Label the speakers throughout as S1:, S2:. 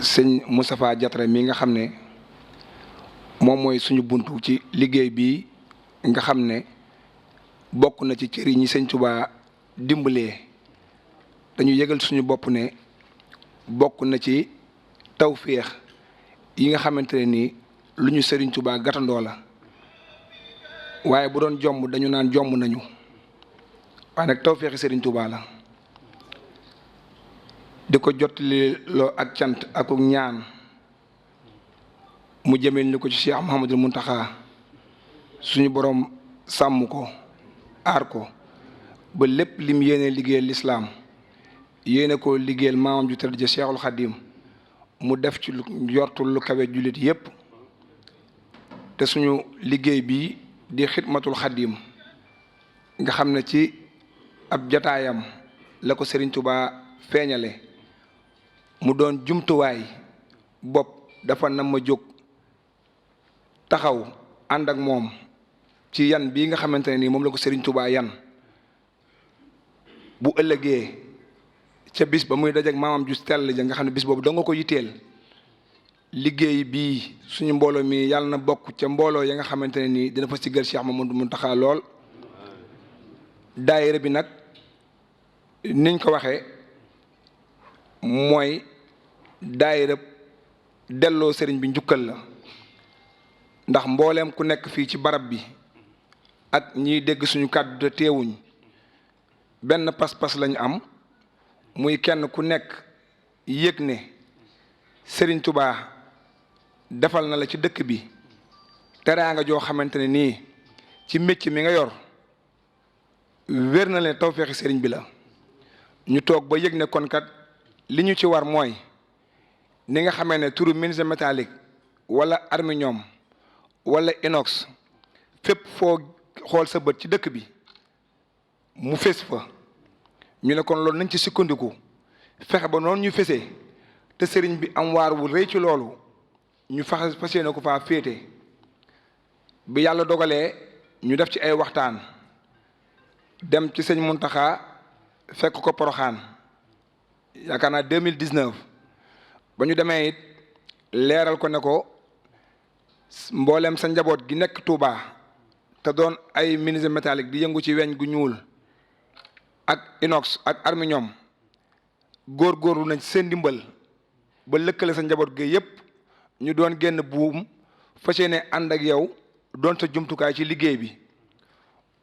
S1: sëñ Moustapha Diatra mi nga xam ne moom mooy suñu buntu ci liggéey bi nga xam ne bokk na ci cër yi ñi sëñ Tuubaa dimbalee dañu yëgal suñu bopp ne bokk na ci tawféex yi nga xamante ne nii lu ñu sëriñ Tuubaa gàttandoo la waaye bu doon jomb dañu naan jomb nañu waaye nag tawféexi sëriñ Tuubaa la di ko jottali loo ak cant ak ñaan mu jëmel ni ko ci Cheikh Mouhamadul Mountakha suñu borom sàmm ko aar ko ba lépp lim yéene liggéeyal lislaam yéene ko liggéeyal maamam ju tëdd ja Cheikhul Khadim mu def ci lu yortul lu kawe jullit yépp te suñu liggéey bi di xidmatul Khadim nga xam ne ci ab jataayam la ko Serigne Touba feeñale mu doon jumtuwaay bopp dafa na ma jóg taxaw ànd ak moom ci yan bii nga xamante ne nii moom la ko Serigne Touba yan bu ëllëgee ca bis ba muy dajeek maamam ju tell ja nga xam ne bis boobu danga ko yitteel liggéey bii suñu mbooloo mi yàlla na bokk ca mbooloo ya nga xamante ne nii dina fa siggal Cheikh Mamadou Mountakha lool daayira bi nag niñ ko waxee mooy daayira delloo sëriñ bi njukkal la ndax mbooleem ku nekk fii ci barab bi ak ñiy dégg suñu kàddu te teewuñ benn pas-pas lañu am muy kenn ku nekk yëg ne sëriñ Touba defal na la ci dëkk bi teraanga joo xamante ne nii ci métier mi nga yor wér na leen tawfeexi sëriñ bi la ñu toog ba yëg ne kon kat li ñu ci war mooy ni nga xamee ne turu menuisier métallique wala aluminium wala inox fépp foo xool sa bët ci dëkk bi mu fés fa ñu ne kon loolu nañ ci sukkandiku fexe ba noonu ñu fesee te sëriñ bi am waar wu rëy ci loolu ñu fas yéene ko faa féete bi yàlla dogalee ñu def ci ay waxtaan dem ci sëñ Mountakha fekk ko Poroxaan yaakaar naa 2019 ba ñu demee it leeral ko ne ko mboolem sa njaboot gi nekk Touba te doon ay menuisier métallique di yëngu ci weñ gu ñuul ak inox ak aluminium góorgóorlu nañ seen ndimbal ba lëkkale sa njaboot gi yépp ñu doon génn buum fas yéene ànd ak yow doon sa jumtukaay ci liggéey bi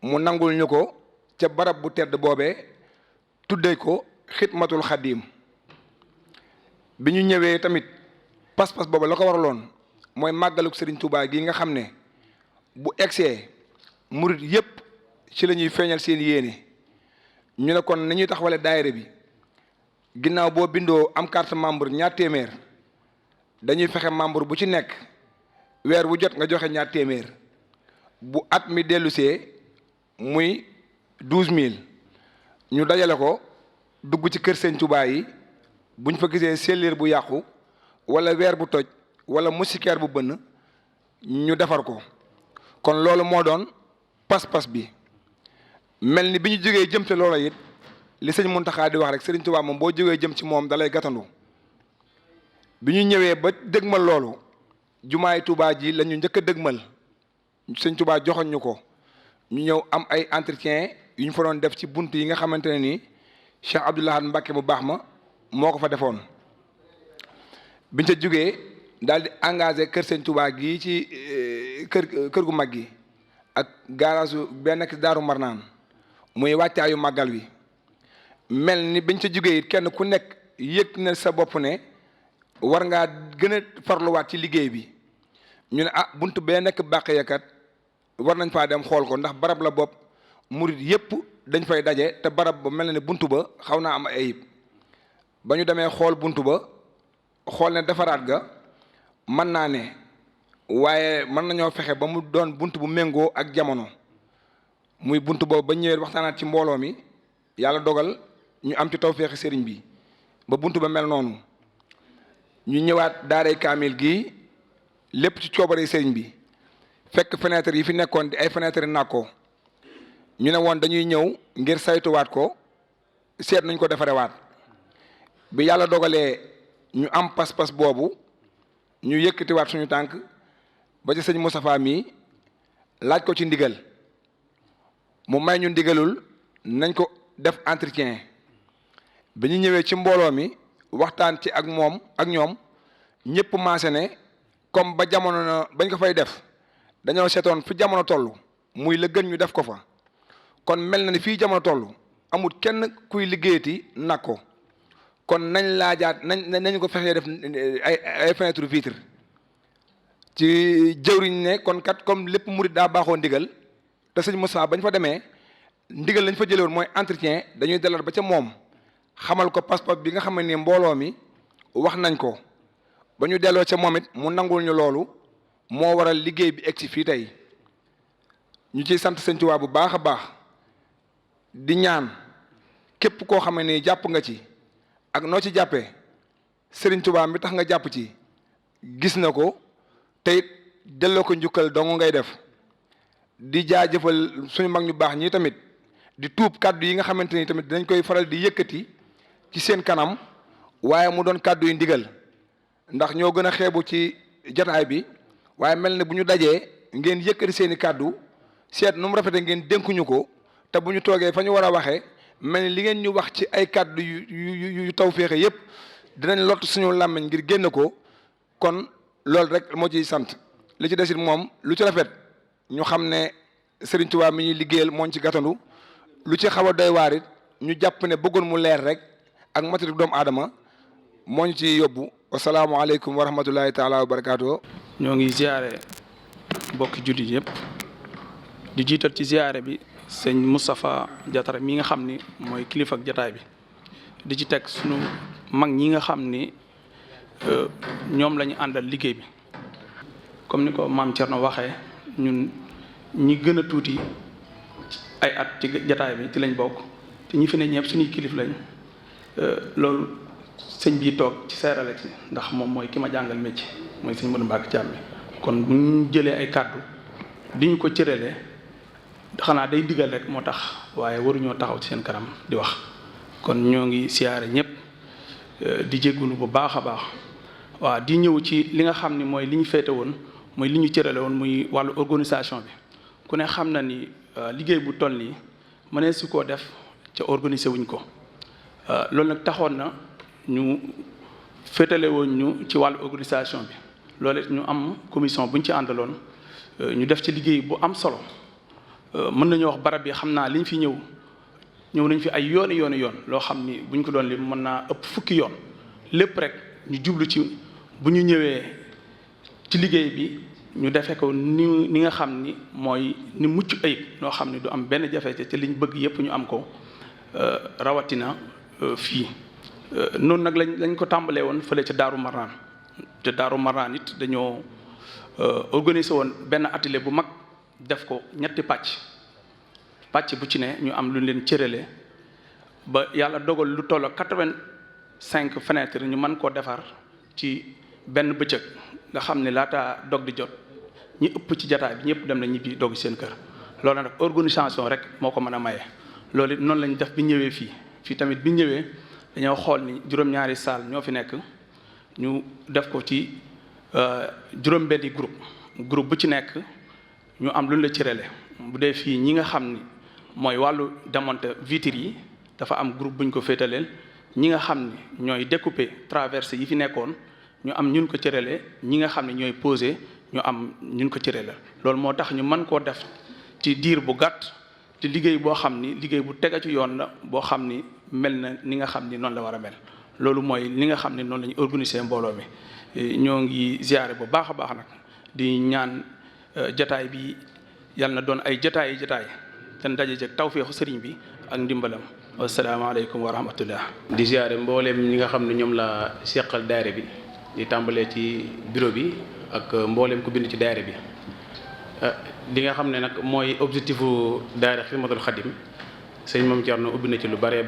S1: mu nangul ñu ko ca barab bu tedd boobee tuddee ko xidmatul Xadim bi ñu ñëwee tamit pas-pas boobu la ko waraloon mooy màggaluk Serigne Touba gi nga xam ne bu egsee murit yépp ci la ñuy feeñal seen yéene ñu ne kon nañuy taxawale daayira bi ginnaaw boo bindoo am carte membre ñaar téeméer dañuy fexe membre bu ci nekk weer wu jot nga joxe ñaar téeméer bu at mi dellusee muy 12000 ñu dajale ko dugg ci kër Sëñ Touba yi buñ fa gisee selliir bu yàqu wala weer bu toj wala moustiquaire bu bënn ñu defar ko kon loolu moo doon pas-pas bi mel ni bi ñu jógee jëm ci loola it li sëñ Mountakha di wax rek Serigne Touba moom boo jógee jëm ci moom dalay gàttandu bi ñu ñëwee ba dëgmal loolu jumaay Touba ji la ñu njëkk a dëgmal sëñ Touba joxoñ ñu ko ñu ñëw am ay entretien yu ñu fa doon def ci bunt yi nga xamante ne nii Cheikh Abdoul Ahad Mbacké bu baax ma moo ko fa defoon biñ ca jógee daal di engagé kër sëñ Touba gii ci kër gu mag gi ak garage benn nekk Daaru Marnaan muy wàccaayu màggal wi mel ni biñ ca jógee it kenn ku nekk yëg na sa bopp ne war ngaa gën a farluwaat ci liggéey bi ñu ne bunt bee nekk bàq yakat war nañ faa dem xool ko ndax barab la bopp murit yépp dañ fay daje te barab ba mel na ne buntu ba xaw naa am ayib ba ñu demee xool buntu ba xool ne defaraat ga mën naa ne waaye mën nañoo fexe ba mu doon bunt bu méngoo ak jamono muy buntu boobu ba ñëwee waxtaanaat ci mbooloo mi yàlla dogal ñu am ci tawféexi sëriñ bi ba buntu ba mel noonu ñu ñëwaat daaray kaamil gi lépp ci coobare sëriñ bi fekk fenêtre yi fi nekkoon di ay fenêtre nàkkoo ñu ne woon dañuy ñëw ngir saytuwaat ko seet nuñ ko defarewaat bi yàlla dogalee ñu am pas-pas boobu ñu yëkkatiwaat suñu tànk ba ci sëñ Moustapha mii laaj ko ci ndigal mu may ñu ndigalul nañ ko def entretien bi ñu ñëwee ci mbooloo mi waxtaan ci ak moom ak ñoom ñëpp maase ne comme ba jamono bañ ko fay def dañoo seetoon fi jamono toll muy la gën ñu def ko fa kon mel na ni fii jamono toll amul kenn kuy liggéeyati nag ko kon nañ laajaat nañ ko fexee def ay fenêtre vitre ci jëwriñ ne kon kat comme lépp murit daa baaxoo ndigal te sëñ Moussa bañ fa demee ndigal lañ fa jëlee woon mooy entretien dañuy dalaat ba ca moom xamal ko passeport bi nga xam ne mbooloo mi wax nañ ko ba ñu delloo ca moom it mu nangul ñu loolu moo waral liggéey bi egg si fii tey ñu ciy sant sëñ Tuubaa bu baax a baax di ñaan képp koo xam ne jàpp nga ci ak noo ci jàppee sëriñ Tuubaa mi tax nga jàpp ci gis na ko te it delloo ko njukkal dong ngay def di jaajëfal suñu mag ñu baax ñii tamit di tuub kàddu yi nga xamante ni tamit dinañ koy faral di yëkkati ci seen kanam waaye mu doon kàddu yu ndigal ndax ñoo gën a xeebu ci jataay bi waaye mel ne bu ñu dajee ngeen yëkkati seeni kàddu seet nu mu rafete ngeen dénkuñu ko te bu ñu toogee fa ñu war a waxee mel ni li ngeen ñu wax ci ay kàddu yu taw féexe yépp dinañ lott suñu làmmiñ ngir génn ko kon loolu rek moo ciy sant li ci desit moom lu ci rafet ñu xam ne Serigne Touba mi ñuy liggéeyal mooñ ci gàttandu lu ci xaw a doy waar it ñu jàpp ne bëggoon mu leer rek ak matériel doomu aadama moo ñu ci yóbbu wasalaamualeykum wa rahmatullahi taala wa barakaatu.
S2: ñoo ngi ziare mbokki jullit yëpp di jiital ci ziare bi sëñ Moustapha Diatara mi nga xam ni mooy kilifa ak jataay bi di ci teg sunu mag ñi nga xam ni ñoom la ñu àndal liggéey bi comme ni ko maam Thierno waxee ñun ñi gën a tuuti ay at ci jataay bi ci lañ bokk te ñi fi ne ñëpp suñuy kilif lañ loolu sëñ bii toog ci seerale ci ndax moom mooy ki ma jàngal métier mooy sëñ Modou Mbacke Thiam bi kon bu ñu jëlee ay kàddu di ñu ko cëralee xanaa day digal rek moo tax waaye waruñoo taxaw ci seen kanam di wax kon ñoo ngi siyaare ñëpp di jéggulu bu baax a baax waaw di ñëw ci li nga xam ni mooy li ñu féete woon mooy li ñu cërale woon muy wàllu organisation bi ku ne xam na ni liggéey bu toll nii mënee su koo def ca organiser wuñ ko loolu nag taxoon na ñu féetale woon ñu ci wàllu organisation bi loolu it ñu am commission bu ñu ci àndaloon ñu def ci liggéey bu am solo mën nañu wax barab bi xam naa liñ fi ñëw nañ fi ay yooni yoon loo xam ni buñ ko doon lim mën naa ëpp fukki yoon lépp rek ñu jublu ci bu ñu ñëwee ci liggéey bi ñu defee ko ni nga xam ni mooy ni mucc ayib loo xam ni du am benn jafe-jafe te liñ bëgg yépp ñu am ko rawatina fii noonu nag lañ ko tàmbalee woon fële ca Daaru Marnaan te Daaru Marnaan it dañoo organiser woon benn atelier bu mag def ko ñetti pàcc bu ci ne ñu am lu leen cërale ba yàlla dogal lu toll 85 fenêtres ñu mën koo defar ci benn bëccëg nga xam ne laata dog di jot ñi ëpp ci jataay bi ñëpp dem na ñibbi dog seen kër loolu nag organisation rek moo ko mën a maye. loolu it noonu lañ def bi ñëwee fii tamit bi ñëwee dañoo xool ni juróom-ñaari salle ñoo fi nekk ñu def ko ci juróom-benni groupe bu ci nekk ñu am lu ñu la cërale bu dee fii ñi nga xam ni mooy wàllu démonter vitres yi dafa am groupe bu ñu ko féetaleel ñi nga xam ni ñooy découper traverse yi fi nekkoon ñu am ñun ko cërale ñi nga xam ne ñooy poser ñu am ñun ko cërale loolu moo tax ñu mën koo def ci diir bu gàtt te liggéey boo xam ni liggéey bu tega ci yoon la boo xam ni mel na ni nga xam ni noonu la war a mel loolu mooy li nga xam ne noonu la ñu organiser mbooloo mi ñoo ngi ziare bu baax a baax nag di ñaan jataay bi yàlla na doon ay jataay te ndaje jeg tawfeexu sëriñ bi ak ndimbalam wasalaamaaleykum wa rahmatullah.
S3: di ziare mbooleem ñi nga xam ne ñoom la seqal daayira bi di tàmbalee ci bureau bi ak mbooleem ku bind ci daayira bi li nga xam ne nag mooy objectifu daayira Xidmatul Xadim sëñ Mame Thierno ubbi na ci lu bare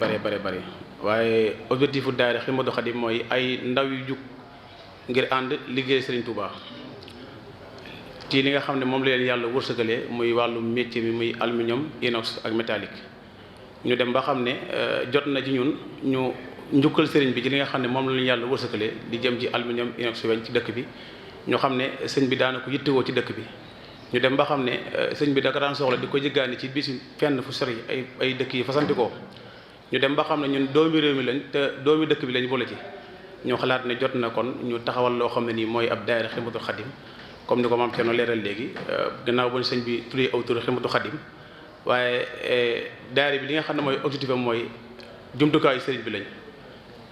S3: waaye objectifu daayira Xidmatul Xadim mooy ay ndaw yu jug ngir ànd liggéey Sëriñ Touba ci li nga xam ne moom la leen yàlla wërsëgalee muy wàllu métier mi muy aluminium inox ak métallique ñu dem ba xam ne jot na ci ñun ñu njukkal sëriñ bi ci li nga xam ne moom la ñu yàlla wërsëgalee di jëm ci aluminium inox weñ ci dëkk bi ñu xam ne sëñ bi daana ko yittewoo ci dëkk bi ñu dem ba xam ne sëñ bi daka daan soxla di ko jëggaani ci bisi fenn fu sori ay dëkk yi fasantikoo ñu dem ba xam ne ñun doomi réew mi lañ te doomi dëkk bi lañ boole ci ñu xalaat ne jot na kon ñu taxawal loo xam ne nii mooy ab daayira Xidmatul Xadim comme ni ko maam Thierno leeral léegi gannaaw ba sëñ bi tuddee aw tur Xidmatul Xadim waaye daayira bi li nga xam ne mooy objectif am mooy jumtukaayu sëriñ bi lañ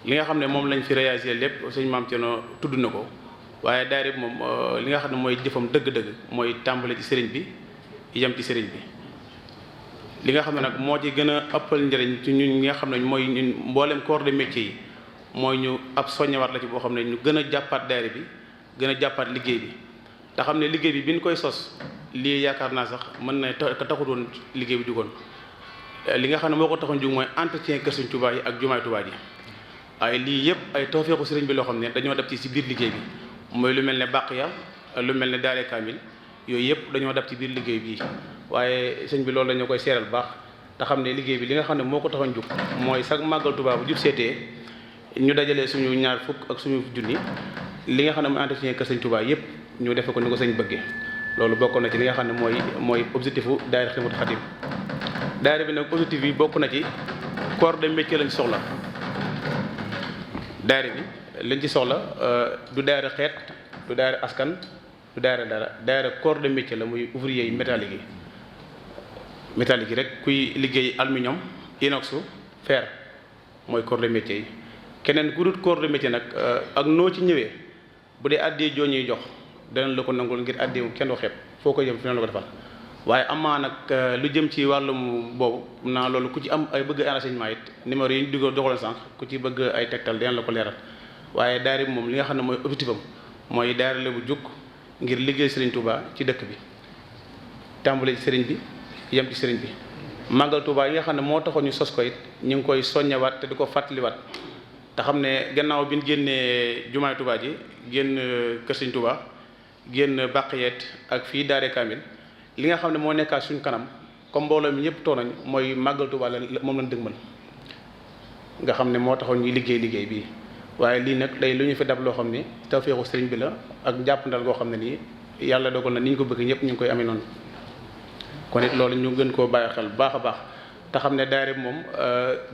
S3: li nga xam ne moom lañ fi réalisé lépp sëñ maam Thierno tudd na ko waaye daayira bi moom li nga xam ne mooy jëfam dëgg-dëgg mooy tàmbale ci sëriñ bi yem ci sëriñ bi li nga xam ne nag moo ci gën a ëppal njëriñ ci ñun ñi nga xam ne mooy ñun mboolem corps de métier yi mooy ñu ab soññewaat la ci boo xam ne ñu gën a jàppaat daayira bi gën a jàppaat liggéey bi te xam ne liggéey bi bi ñu koy sos lii yaakaar naa sax mën na taxutoon liggéey bi jugoon li nga xam ne moo ko taxoon jug mooy entretien kër Sëriñ Tuubaa yi ak jumaay Tuubaa ji waaye lii yëpp ay tawfeexu sëriñ bi loo xam ne dañoo def ci biir liggéey bi mooy lu mel ne bàq ya lu mel ne daare kaamil yooyu yëpp dañoo def ci biir liggéey bi waaye sëñ bi loolu dañoo koy seeral baax te xam ne liggéey bi li nga xam ne moo ko taxoon jug mooy sax màggal Tuubaa bu jub seetee ñu dajalee suñu ñaar fukk ak suñu junni li nga xam ne mooy entretien kër Sëriñ Tuubaa yëpp ñu defe ko ni ko sëñ bëggee loolu bokk na ci li nga xam ne mooy objectifu daayira Xidmatul Xadim daayira bi nag objectif bi bokk na ci corps de métier lañ soxla daayira bi lañ ci soxla du daayira xeet du daayira askan du daayira dara daayira corps de métier la muy ouvrier yi métallique yi rek kuy liggéey aluminium inox fer mooy corps de métier yi keneen ku dul corps de métier nag ak noo ci ñëwee bu dee addee joo ñuy jox danañ la ko nangul ngir addee mu kenn du xeeb foo ko jëm fi na la ko defal waaye amaa nag lu jëm ci wàllum boobu naa loolu ku ci am ay bëgg renseignement it numéro yi ñu digoo doxaleen sànq ku ci bëgg ay tegtal dinañ la ko leeral waaye daayira bi moom li nga xam ne mooy objectif am mooy daayira la bu jug ngir liggéey Serigne Touba ci dëkk bi tàmbale ci Serigne bi yem ci Serigne bi màggal Touba yi nga xam ne moo taxoon ñu sos ko it ñu ngi koy soññewaat te di ko fàttaliwaat te xam ne gannaaw bi ñu génnee jumaay Touba ji génn kër Serigne Touba génn Baqiyet ak fii Daare Kamil li nga xam ne moo nekkaat suñu kanam comme mbooloo mi ñëpp toog nañ mooy màggal Touba la moom lañ dëgmal nga xam ne moo taxoon ñuy liggéey bii waaye lii nag day lu ñu fi dab loo xam ne tawfeexu sëriñ bi la ak jàppandal goo xam ne nii yàlla dogal na ni ñu ko bëgg ñëpp ñu ngi koy amee noonu kon it loolu ñu gën koo bàyyi xel baax a baax te xam ne daayira moom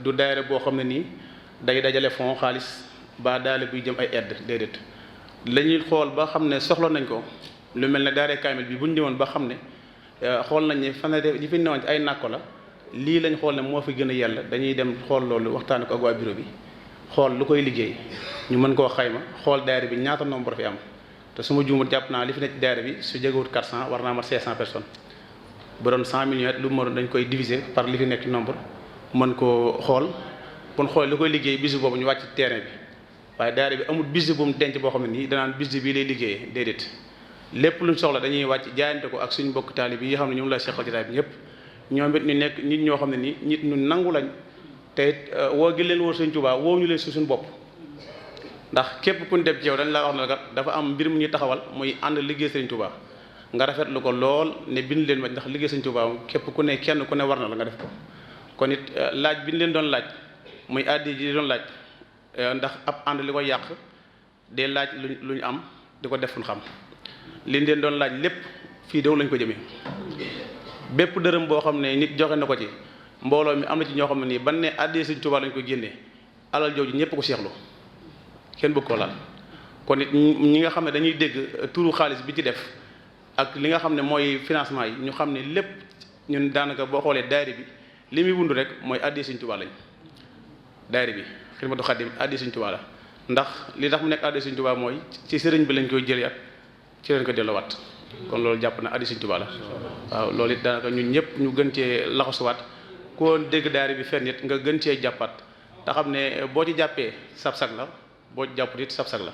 S3: du daayira boo xam ne nii day dajale fond xaalis ba daale buy jëm ay aide déedéet la ñuy xool ba xam ne soxla nañ ko lu mel ne Daare Kamil bi bu ñu ñëwoon ba xam ne xool nañ ne fan ñi fi newoon ci ay nàkko la lii lañ xool ne moo fi gën a yella dañuy dem xool loolu waxtaane ko ak waa bureau bi xool lu koy liggéey ñu mën koo xayma xool daayira bi ñaata nombre fi am te su ma juumut jàpp naa li fi nekk daayira bi su jegewut 400 war naa mat 500 personnes bu doon 100 millions lu mu dañ koy diviser par li fi nekk nombre mën koo xool kon xool li koy liggéey bisu boobu ñu wàcc terrain bi waaye daayira bi amul bisu bu mu denc boo xam ne nii danaan bisu bii lay liggéeyee déedéet lépp luñ soxla dañuy wàcc jaayante ko ak suñu mbokk taalib yi nga xam ne ñoom la seqal jotaay bi ñëpp ñoom it ñu nekk nit ñoo xam ne nii nit ñu nangu lañ te it woo gi leen woo Sëriñ Tuubaa woo ñu leen si suñu bopp ndax képp ku ñu dem ci yow dañ laa wax ne kat dafa am mbir mu ñuy taxawal muy ànd liggéey Sëriñ Tuubaa nga rafetlu ko lool ne bind leen ma ndax liggéey Sëriñ Tuubaa képp ku ne kenn ku ne war na la nga def ko kon it laaj bi ñu leen doon laaj muy addi ji doon laaj ndax ab ànd li koy yàq dee laaj lu ñu am di ko def fu ñu xam liñ leen doon laaj lépp fii déw lañ ko jëmee bépp dërëm boo xam ne nit joxe na ko ci mbooloo mi am na ci ñoo xam ne nii ban ne àddee Sëriñ Tuubaa lañ ko génnee alal jooju ñëpp ko seexlu kenn bëgg koo laal kon it ñi nga xam ne dañuy dégg turu xaalis bi ci def ak li nga xam ne mooy financement yi ñu xam ne lépp ñun daanaka boo xoolee daayira bi li muy wund rek mooy àddee Sëriñ Tuubaa lañ daayira bi Xidmatul Xadim àddee Sëriñ Tuubaa la ndax li tax mu nekk àddee Sëriñ Tuubaa mooy ci sëriñ bi lañ koy jëlee ci leen ko delluwaat kon loolu jàpp na àddee Sëriñ Tuubaa la waaw loolu it daanaka ñun ñëpp ñu gën cee laxasuwaat koo dégg daayira bi fenn it nga gën cee jàppaat te xam ne boo ci jàppee sab-sag la boo ci jàpput it sab-sag la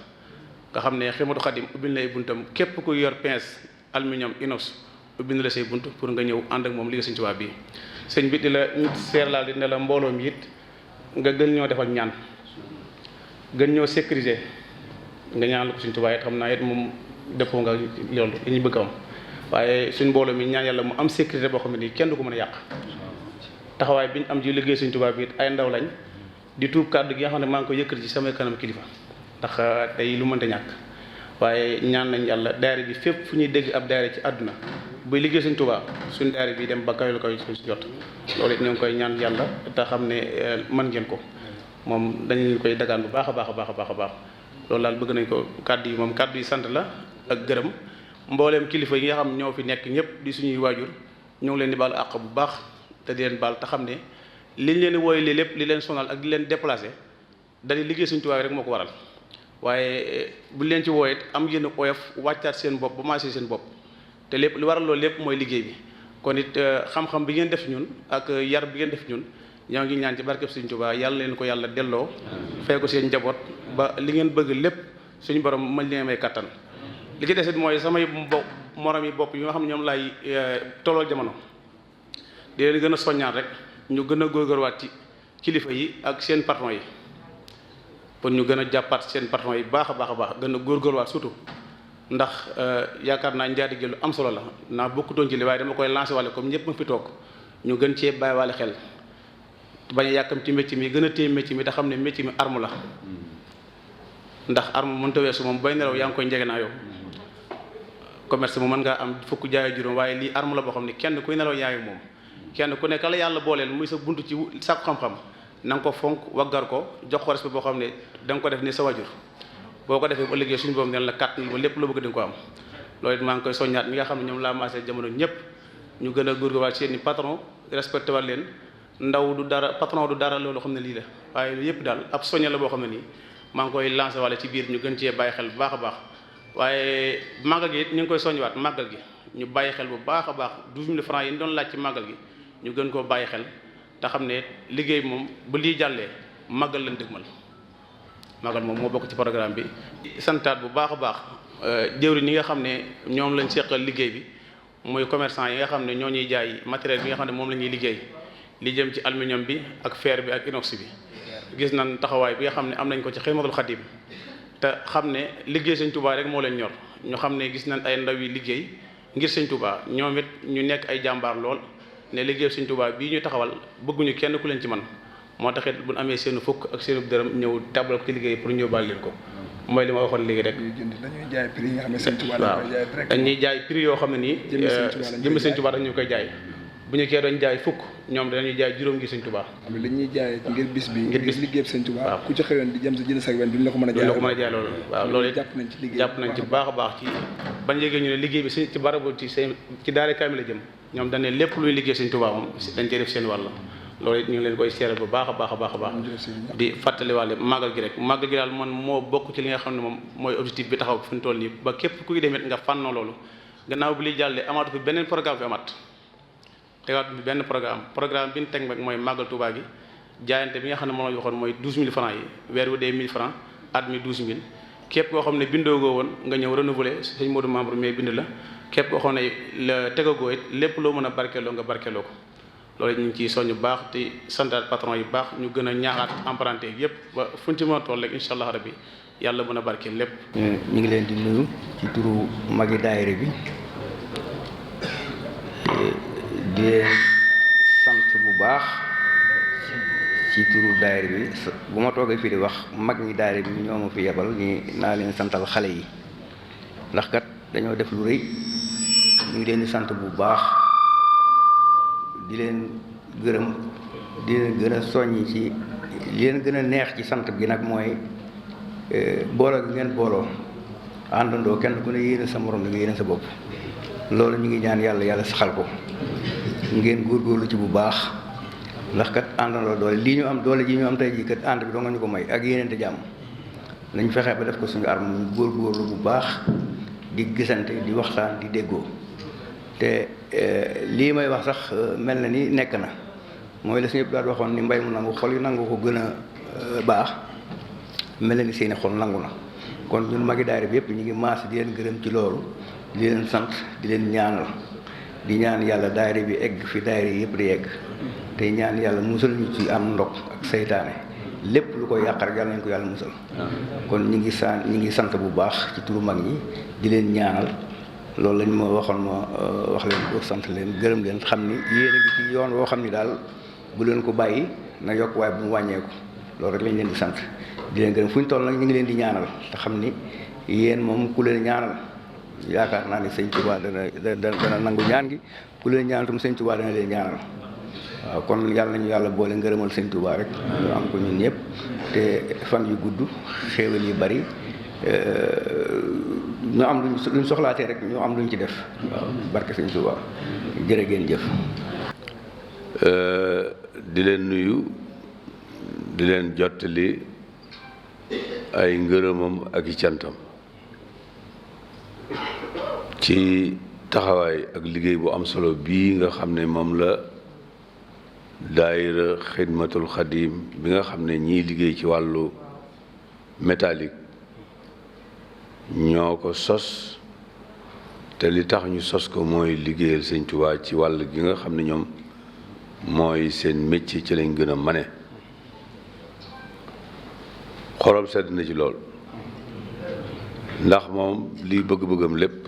S3: nga xam ne Xidmatul Xadim ubbil na ay buntam képp ku yor pince aluminium inox ubbil na la say bunt pour nga ñëw ànd ak moom liggéey Sëriñ Tuubaa bii sëñ bi di la seer laal di ne la mbooloo mi it nga gën ñoo defal ñaan gën ñoo sécuriser nga ñaan la ko Sëriñ Tuubaa it xam naa it moom dëppoo nga loolu li ñu bëgg am waaye suñ mbooloo mi ñaan yàlla mu am sécurité boo xam ne nii kenn du ko mën a yàq taxawaay bi ñu am ci liggéey Sëriñ Tuubaa bi it ay ndaw lañ di tuub kàddu gi nga xam ne maa ngi ko yëkkati ci samay kanam kilifa ndax tey lu mënta ñàkk waaye ñaan nañ yàlla daayira bi fépp fu ñuy dégg ab daayira ci àdduna buy liggéey Sëñ Tuubaa suñu daayira bi dem ba kaw suñ jot loolu it ñu ngi koy ñaan yàlla te xam ne mën ngeen ko moom dañu leen koy dagaan bu baax a baax a baax a baax a baax loolu daal bëgg nañ ko kàddu yi moom kàddu yi sant la ak gërëm mbooleem kilifa yi nga xam ñoo fi nekk ñëpp di suñuy waajur ñoo ngi leen di baal àq bu baax te di leen baal te xam ne liñ leen di wooy li lépp li leen sonal ak di leen déplacé dañuy liggéey Sëñ Tuubaa rek moo ko waral waaye buñ leen ci wooyee am yéen oyof wàccaat seen bopp ba maasee seen bopp te lépp li waral loolu lépp mooy liggéey bi kon it xam-xam bi ngeen def ñun ak yar bi ngeen def ñun ñoo ngi ñaan ci barkeb Sëñ Tuubaa yàlla leen ko yàlla delloo fay ko seen njaboot ba li ngeen bëgg lépp suñu borom mën leen may kattan li ci desit mooy samay morom yi bopp yi nga xam ne ñoom laay tollool jamono di leen gën a soññaat rek ñu gën a góorgóorluwaat ci kilifa yi ak seen patron yi pour ñu gën a jàppaat seen patron yi baax a baax a baax gën a góorgóorluwaat surtout ndax yaakaar naa njaatige lu am solo la naa bokkutoon ci li waaye dama koy lancé wàlle comme ñëpp ma fi toog ñu gën cee bàyyi wàlle xel bañ a yàkkam ci métier mi gën a téye métier mi te xam ne métier mi arme la ndax arme mënta weesu moom bay nelaw yaa ngi koy njege naa yow commerce mu mën ngaa am fukk jaay juróom waaye lii arme la boo xam ne kenn kuy nelaw yaayu moom kenn ku nekk la yàlla booleel muy sa buntu ci sàkku xam-xam na nga ko fonk waggar ko jox ko respect boo xam ne da nga ko def ni sa wajur boo ko defee bu ëllëgee suñu boobu ne la kàttan ba lépp loo bëgg di nga ko am loolu it maa ngi koy soññaat ñi nga xam ne ñoom laa maasee jamono ñëpp ñu gën a góorgóorluwaat seen i patron respecté waat leen ndaw du dara patron du dara loolu xam ne lii la waaye yëpp daal ab soñña la boo xam ne nii maa ngi koy lancé wala ci biir ñu gën cee bàyyi xel bu baax a baax waaye màggal gi it ñu ngi koy soññiwaat màggal gi ñu bàyyi xel bu baax a baax 12000 francs yi ñu doon laaj ci màggal gi ñu gën koo bàyyi xel te xam ne liggéey moom bu lii jàllee màggal lañ dëgmal màggal moom moo bokk ci programme bi. santaat bu baax a baax jëwri ñi nga xam ne ñoom lañ seqal liggéey bi muy commerçant yi nga xam ne ñoo ñuy jaay matériel bi nga xam ne moom la ñuy liggéey li jëm ci aluminium bi ak fer bi ak inox bi. gis nañ taxawaay bi nga xam ne am nañ ko ci Xidmatul Xadim te xam ne liggéey Sëñ Tuubaa rek moo leen ñor ñu xam ne gis nañ ay ndaw yi liggéey ngir Sëñ Tuubaa ñoom it ñu nekk ay jàmbaar lool ne liggéey Sëñ Tuubaa bii ñu taxawal bëgguñu kenn ku leen ci man moo taxit bu ñu amee seenu fukk ak seenu dërëm ñëw tàbbal ko ci liggéey pour ñu baal leen ko mooy li ma waxoon léegi rek.
S1: dañuy jaay prix yi nga xam ne Sëñ Tuubaa
S3: waaw dañuy jaay prix yoo xam ne nii jëmmi Sëñ Tuubaa dañu koy jaay bu ñu kee doon jaay fukk ñoom dañuy jaay juróom ngi Sëñ Tuubaa
S1: li ñuy jaay ngir bis bi ngir liggéey Sëñ Tuubaa ku ci xëyoon di jëm sa jënd sa wen duñ la ko mën a jaay
S3: loolu waaw loolu
S1: jàpp nañ ci liggéey
S3: jàpp nañ ci baax a baax ci bañ yégee ñu ne liggéey bi ci barabu ci daara kaamil la jëm ñoom dañ ne lépp luy liggéey Sëñ Tuubaa moom dañ cee def seen wàll loolu it ñu ngi leen koy seeral bu baax a baax a baax a baax di fàttaliwaale màggal gi rek màggal gi daal man moo bokk ci li nga xam ne moom mooy objectif bi taxaw fi ñu toll nii ba képp kuy demit nga fànnoo loolu gannaaw bi liy jàllee amaatu fi beneen programme fi amaat tegaat bi benn programme bi ñu teg nag mooy màggal Tuubaa gi jaayante bi nga xam ne moom la ñu waxoon mooy 12000 francs yi weer wu dee 1000 francs at mi 12000 képp koo xam ne bindoogoo woon nga ñëw renouveler sëñ Modou membre mais bind la képp koo xam ne la tegagoo it lépp loo mën a barkeeloo nga barkeeloo ko loolu ñu ngi ciy soññ bu baax te santaat patron yi baax ñu gën a ñaaxaat emprunté yëpp ba fu ñu ci mën a toll rek incha allah rabbi yàlla mën a barkeel lépp.
S4: ñu ngi leen di nuyu ci turu magi daayira bi di leen sant bu baax ci turu daayira bi bu ma toogee fii di wax mag ñi daayira bi ñoo ma fi yebal ni naa leen santal xale yi ndax kat dañoo def lu rëy ñu ngi leen di sant bu baax di leen gërëm di leen gën a soññi ci li leen gën a neex ci sant gi nag mooy booloo gi ngeen booloo àndandoo kenn ku ne yéene sa morom li nga yéene sa bopp loolu ñu ngi ñaan yàlla saxal ko ngeen góorgóorlu ci bu baax ndax kat àndandoo doole lii ñu am doole ji ñu am tey jii kat ànd bi doo nga ñu ko may ak yéeneente jàmm nañ fexe ba def ko suñu arme ñu góorgóorlu bu baax di gisante di waxtaan di déggoo te lii may wax sax mel na ni nekk na mooy la suñu yëpp daal waxoon ni mbay mu nangu xol yi nangu ko gën a baax mel na ni seeni xol nangu na kon ñun magi daayira bi yëpp ñu ngi maas di leen gërëm ci loolu di leen sant di leen ñaanal di ñaan yàlla daayira bi egg fi daayira yi yëpp di egg te ñaan yàlla musal ñu ci am ndog ak seytaane lépp lu koy yàq rek yàlla nañ ko yàlla musal kon ñu ngi sant bu baax ci turu mag ñi di leen ñaanal loolu lañ ma waxoon ma wax leen ko sant leen gërëm leen xam ni yéen a ngi ci yoon woo xam ni daal bu leen ko bàyyi na yokk waaye bu mu wàññeeku loolu rek lañ leen di sant di leen gërëm fu ñu toll nag ñu ngi leen di ñaanal te xam ni yéen moom ku leen ñaanal yaakaar naa ni sëñ Touba dana nangu ñaan gi ku leen ñaanal tam sëñ Touba dana leen ñaanal waaw kon yàlla nañu yàlla boole ngërëmal sëñ Touba rek ñu am ko ñun ñëpp te fan yu gudd xéewal yu bari ñu am luñ soxlaatee rek ñu am luñ ci def waaw barke sëñ Touba jërë ngeen jëf.
S5: di leen nuyu di leen jottali ay ngërëmam ak i cantam ci taxawaay ak liggéey bu am solo bii nga xam ne moom la daayira xidmatul xadim bi nga xam ne ñiy liggéey ci wàllu métallique ñoo ko sos te li tax ñu sos ko mooy liggéeyal Sëñ Tuubaa ci wàll gi nga xam ne ñoom mooy seen métier ci lañ gën a mane xolam sedd na ci lool ndax moom liy bëgg-bëggam lépp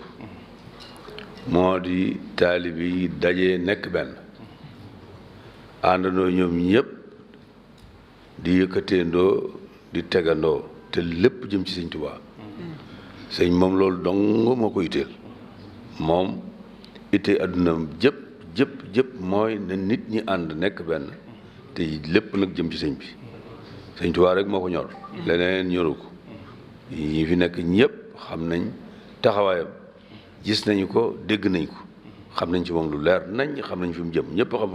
S5: moo di taalibe yi daje nekk benn àndandoo ñoom ñëpp di yëkkateendoo di tegandoo te lépp jëm ci Sëñ Tuubaa sëñ moom loolu dong moo ko itteel moom ittee àddunam jëpp mooy na nit ñi ànd nekk benn te lépp nag jëm ci sëñ bi Sëñ Tuubaa rek moo ko ñor leneen ñoru ko ñi fi nekk ñëpp xam nañ taxawaayam gis nañu ko dégg nañ ko xam nañ ci moom lu leer nañ xam nañ fi mu jëm ñëpp xam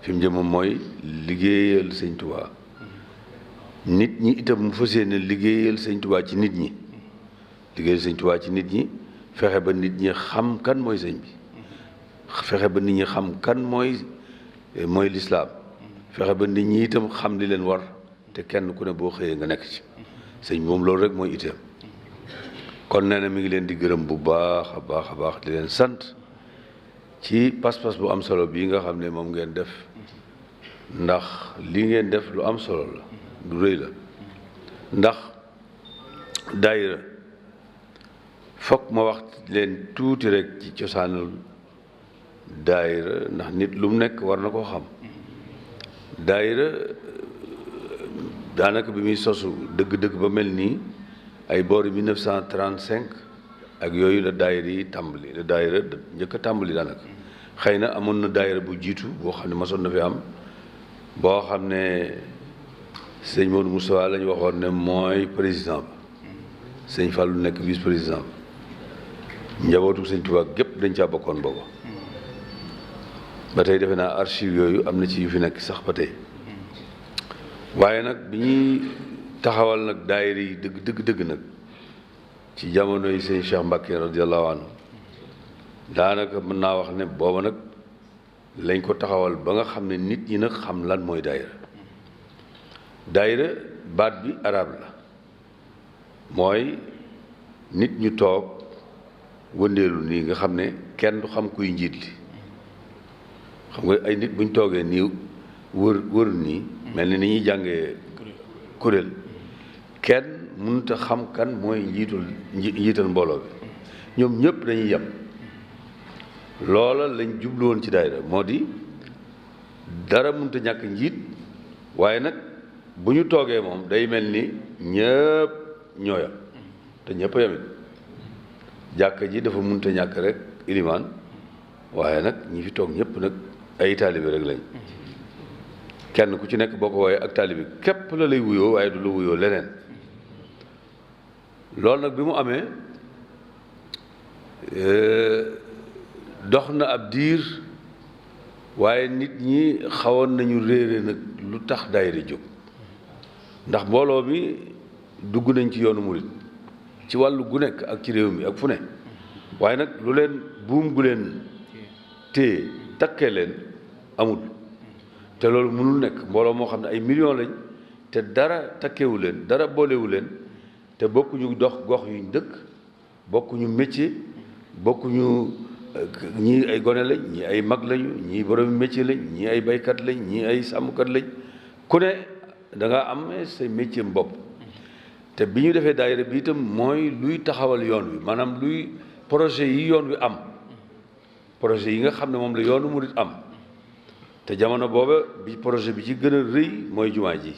S5: fi mu jëm moom mooy liggéeyal Sëñ Tuubaa nit ñi itam mu fas yéene liggéeyal Sëñ Tuubaa ci nit ñi liggéeyal Sëñ Tuubaa ci nit ñi fexe ba nit ñi xam kan mooy sëñ bi fexe ba nit ñi xam kan mooy lislaam fexe ba nit ñi itam xam li leen war te kenn ku ne boo xëyee nga nekk ci sëñ moom loolu rek mooy itteem kon nee na mi ngi leen di gërëm bu baax a baax di leen sant ci pas-pas bu am solo bii nga xam ne moom ngeen def ndax li ngeen def lu am solo la lu rëy la ndax daayira fokk ma wax leen tuuti rek ci cosaanul daayira ndax nit lu mu nekk war na koo xam daayira daanaka bi muy sosu dëgg-dëgg ba mel nii ay boori 1935 ak yooyu la daayira yi tàmbali la daayira njëkk a tàmbali daanaka xëy na amoon na daayira bu jiitu boo xam ne masoon na fi am boo xam ne sëñ Modou Moustapha la ñu waxoon ne mooy président ba sëñ Fallou nekk vice président ba njabootu sëñ Tuubaa gépp dañ caa bokkoon booba ba tey defe naa archive yooyu am na ci yu fi nekk sax ba tey waaye nag bi ñuy taxawal nag daayira yi dëgg nag ci jamono yi sëñ Cheikh Mbacke radiyallahu anhu daanaka mën naa wax ne booba nag lañ ko taxawal ba nga xam ne nit ñi nag xam lan mooy daayira baat bi arab la mooy nit ñu toog wëndeelu nii nga xam ne kenn du xam kuy njiit li xam nga ay nit buñ toogee nii wër nii mel ni ñuy jàngee kuréel kenn mënut a xam kan mooy njiital mbooloo bi ñoom ñëpp dañuy yem loola lañ jubluwoon ci daayira moo di dara mënut a ñàkk njiit waaye nag bu ñu toogee moom day mel ni ñëpp ñoo yem te ñëpp a yemit jàkka ji dafa mënut a ñàkk rek ilimaan waaye nag ñi fi toog ñëpp nag ay taalibe rek lañ kenn ku ci nekk boo ko wooyee ak taalibe képp la lay wuyoo waaye du la wuyoo leneen loolu nag bi mu amee dox na ab diir waaye nit ñi xawoon nañu réere nag lu tax daayira jóg ndax mbooloo mi dugg nañ ci yoonu murit ci wàllu gu nekk ak ci réew mi ak fu ne waaye nag lu leen buum gu leen téye takkee leen amul te loolu mënul nekk mbooloo moo xam ne ay millions lañ te dara takkewu leen dara boolewu leen te bokkuñu dox gox yuñ dëkk bokkuñu métier bokkuñu ñii ay gone lañ ñii ay mag lañu ñii borom métier lañ ñii ay baykat lañ ñii ay sàmmkat lañ ku ne da nga am sa métier bopp te bi ñu defee daayira bi itam mooy luy taxawal yoon wi maanaam luy projet yi yoon wi am projet yi nga xam ne moom la yoonu murit am te jamono booba bi projet bi ci gën a rëy mooy jumaa ji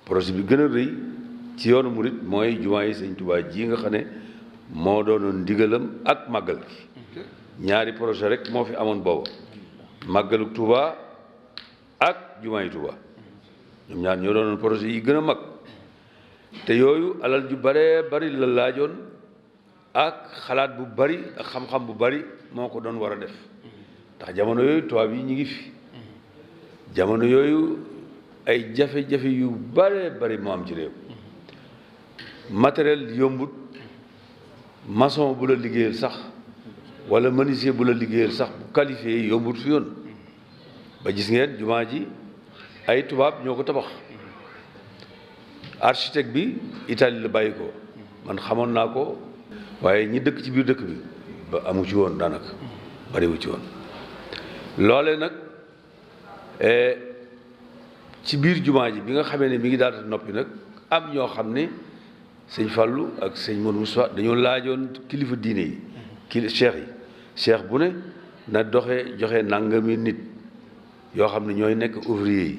S5: projet bi gën a rëy ci yoonu murit mooy jumaa yi sëñ Tuubaa ji nga xam ne moo doonoon ndigalam ak màggal gi ñaari projet rek moo fi amoon booba màggalu Tuubaa ak jumaa yi Tuubaa ñoom ñaar ñoo doonoon projet yi gën a mag te yooyu alal ju bare bari la laajoon ak xalaat bu bari ak xam-xam bu bari moo ko doon war a def ndax jamono yooyu tubaab yi ñu ngi fi jamono yooyu ay jafe-jafe yu bare bari moo am ci réew matériel yombut maçon bu la liggéeyal sax wala menuisier bu la liggéeyal sax bu qualifié yombut fi yoon ba gis ngeen jumaa ji ay tubaab ñoo ko tabax architecte bi Italie la bàyyi ko man xamoon naa ko waaye ñi dëkk ci biir dëkk bi ba amu ci woon daanaka bariwu ci woon loole nag ci biir jumaa ji bi nga xamee ne mi ngi daal di noppi nag am ñoo xam ne sëñ Fallou ak sëñ Modou Moussa dañoo laajoon kilifa diine yi cheikh yi cheikh bu ne na joxe nangami nit yoo xam ne ñooy nekk ouvrier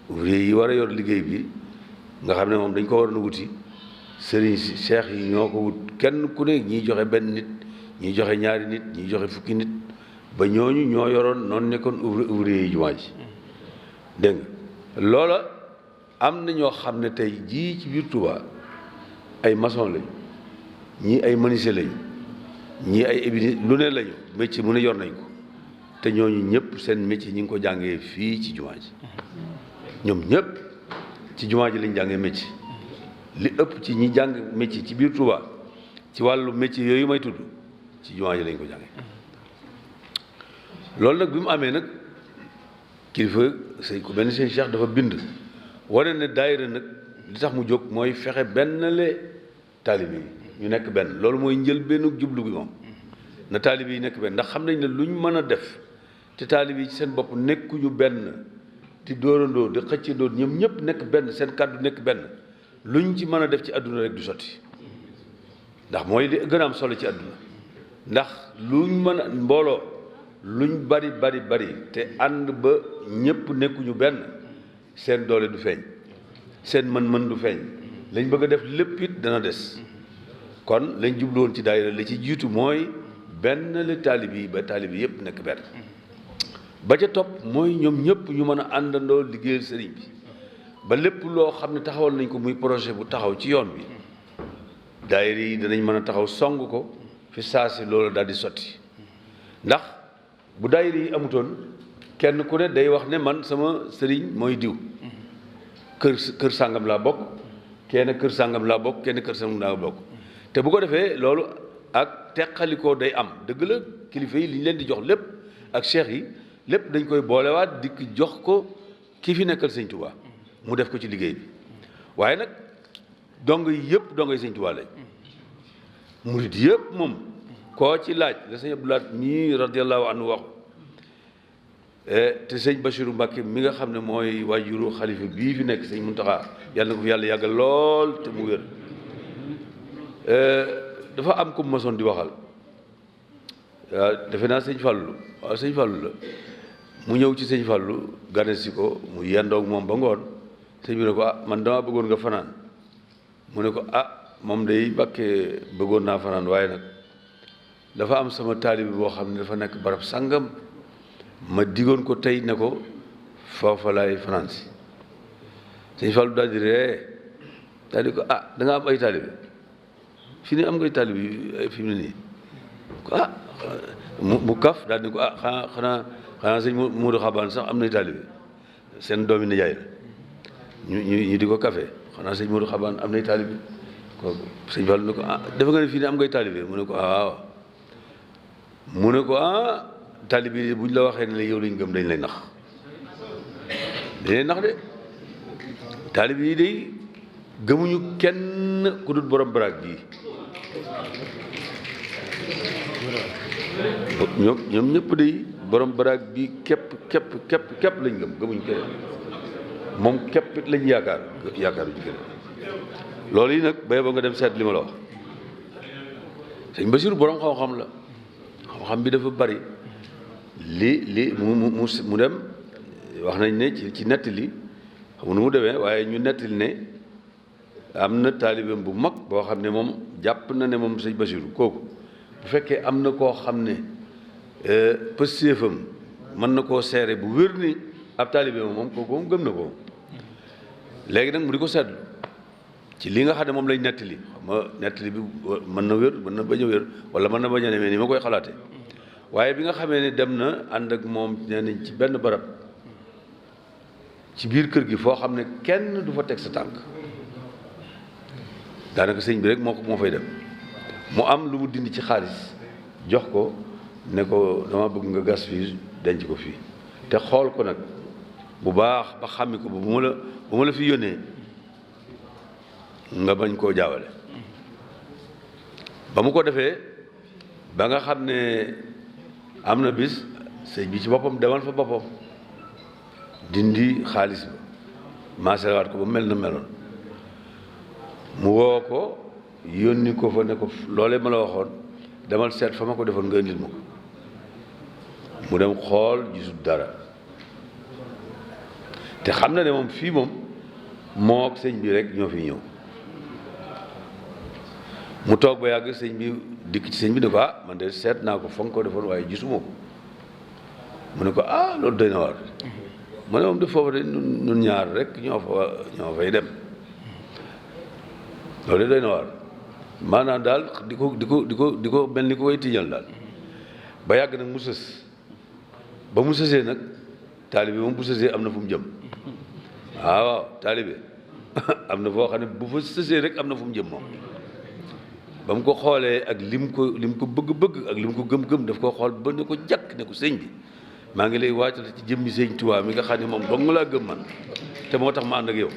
S5: yi war a yor liggéey bi nga xam ne moom dañ ko war a wuti sëriñ si cheikh yi ñoo ko wut kenn ku ne ñiy joxe benn nit ñiy joxe ñaari nit ñiy joxe fukki nit ba ñooñu ñoo yoroon noonu nekkoon ouvrier yi jumaa ji dégg nga loola am na ñoo xam ne tey jii ci biir Touba ay maçon lañ ñii ay menuisier lañ ñii ay ébéniste lu ne lañu métier mu ne yor nañ ko te ñooñu ñëpp seen métier ñi ngi ko jàngee fii ci jumaa ji ñoom ñëpp ci jumaa ji lañ jàngee métier li ëpp ci ñi jàng métier ci biir Touba ci wàllu métier yooyu may tudd ci jumaa ji lañ ko jàngee loolu nag bi mu amee nag kilifa sëñ ku benn sëñ Cheikh dafa bind wane ne daayira nag li tax mu jóg mooy fexe benn le taalibe yi ñu nekk benn loolu mooy njël benn jublu bi moom na taalibe yi nekk benn ndax xam nañ ne lu ñu mën a def te taalibe yi ci seen bopp nekkuñu benn di dóorandoo di xëccandoo ñoom ñëpp nekk benn seen kàddu nekk benn luñ ci mën a def ci àdduna rek du sotti ndax mooy li gën a am solo ci àdduna ndax luñ mën a mbooloo luñ bari te ànd ba ñëpp nekkuñu benn seen doole du feeñ seen mën-mën du feeñ lañ bëgg a def lépp it dana des kon lañ jubluwoon ci daayira li ci jiitu mooy benn la taalib yi ba taalib yi yëpp nekk benn ba ca topp mooy ñoom ñëpp ñu mën a àndandoo liggéeyal sëriñ bi ba lépp loo xam ne taxawal nañ ko muy projet bu taxaw ci yoon bi daayira yi danañ mën a taxaw song ko fi saasi loolu daal di sotti ndax bu daayira yi amutoon kenn ku ne day wax ne man sama sëriñ mooy diw kër sàngam laa bokk kenn kër sàngam laa bokk kenn kër sàngam laa bokk te bu ko defee loolu ak teqalikoo day am dëgg la kilifa yi li ñu leen di jox lépp ak cheikh yi lépp dañ koy boolewaat dikk jox ko ki fi nekkal sëñ Touba mu def ko ci liggéey bi waaye nag dong yi yëpp dong yi sëñ Touba lañ murid yëpp moom koo ci laaj la sëñ Abdoulaye mii radiyallahu anhu wax te sëñ Bachirou Mbacké mi nga xam ne mooy waajuru xalifa bii fi nekk sëñ Mountakha yàlla na ko fi yàlla yàggal lool te mu wér dafa am ko mosoon di waxal defe naa sëñ Fallou waaw sëñ Fallou la mu ñëw ci sëñ Fallou gane si ko mu yendoog moom ba ngoon sëñ bi ne ko man dama bëggoon nga fanaan mu ne ko moom day Mbacké bëggoon naa fanaan waaye nag dafa am sama taalibi boo xam ne dafa nekk barab sàngam ma digoon ko tey ne ko foofa laay fanaan si sëñ Fallou daal di ree daal di ko da nga am ay taalibi fi ne am ngay taalibi fi mu ne nii mu kaf daal di ko xanaa sëñ Modou Xabaan sax am nay taalibi seen doomi nijaay la ñu di ko kafe xanaa sëñ Modou Xabaan am nay taalibi ko sëñ Fallou ne ko dafa nga ne fii ne am ngay taalibi mu ne ko waaw mu ne ko taalibe yi bu ñu la waxee ne la yow lañ gëm dañ lay nax de taalibe yi day gëmuñu kenn ku dul borom baraag bii ñoom ñëpp day borom baraag bii képp lañ gëmuñu keneen moom képp it lañ yaakaaruñu keneen loolu yi nag bay ba nga dem seet li ma la wax sëñ Basiru borom xam-xam la xam-xam bi dafa bari li mu dem wax nañ ne ci nettali xam nu mu demee waaye ñu nettali ne am na taalibeem bu mag boo xam ne moom jàpp na ne moom sëñ Basiru kooku bu fekkee am na koo xam ne pëstéefam mën na koo seere bu wér ni ab taalibeem moom kooku moom gëm na ko léegi nag mu di ko seetlu ci li nga xam ne moom lañ nettali xam nga nettali bi mën na wér mën na bañ a wér wala mën na bañ a demee ni ma koy xalaatee waaye bi nga xamee ne dem na ànd ak moom nee nañ ci benn barab ci biir kër gi foo xam ne kenn du fa teg sa tànk daanaka sëñ bi rek moo fay dem mu am lu mu dindi ci xaalis jox ko ne ko dama bëgg nga gas fii denc ko fii te xool ko nag bu baax ba xàmmi ko bu ma la fi yónnee nga bañ koo jaawale ba mu ko defee ba nga xam ne am na bis sëñ bi ci boppam demal fa boppam dindi xaalis ba maasalawaat ko ba mel na meloon mu woo ko yónni ko fa ne ko loolee ma la waxoon demal seet fa ma ko defoon nga indil ma ko mu dem xool gisul dara te xam na ne moom fii moom moo ak sëñ bi rek ñoo fi ñëw mu toog ba yàgg sëñ bi dikk ci sëñ bi ne ko man de seet naa ko fa nga ko defoon waaye gisuma ko mu ne ko loolu doy na waar mu ne moom de foofu de nun ñaar rek ñoo fay dem loolu de doy na waar maanaam daal di ko mel ni ko koy tiiñal daal ba yàgg nag mu sës ba mu sësee nag taalibe moom bu sësee am na fu mu jëm waaw taalibe am na foo xam ne bu fa sësee rek am na fu mu jëm moom ba mu ko xoolee ak lim ko bëgg-bëgg ak lim ko gëm-gëm daf ko xool ba ne ko jàkk ne ko sëñ bi maa ngi lay wàccal ci jëmmi sëñ Tuubaa mi nga xam ne moom dong laa gëm man te moo tax ma ànd ak yow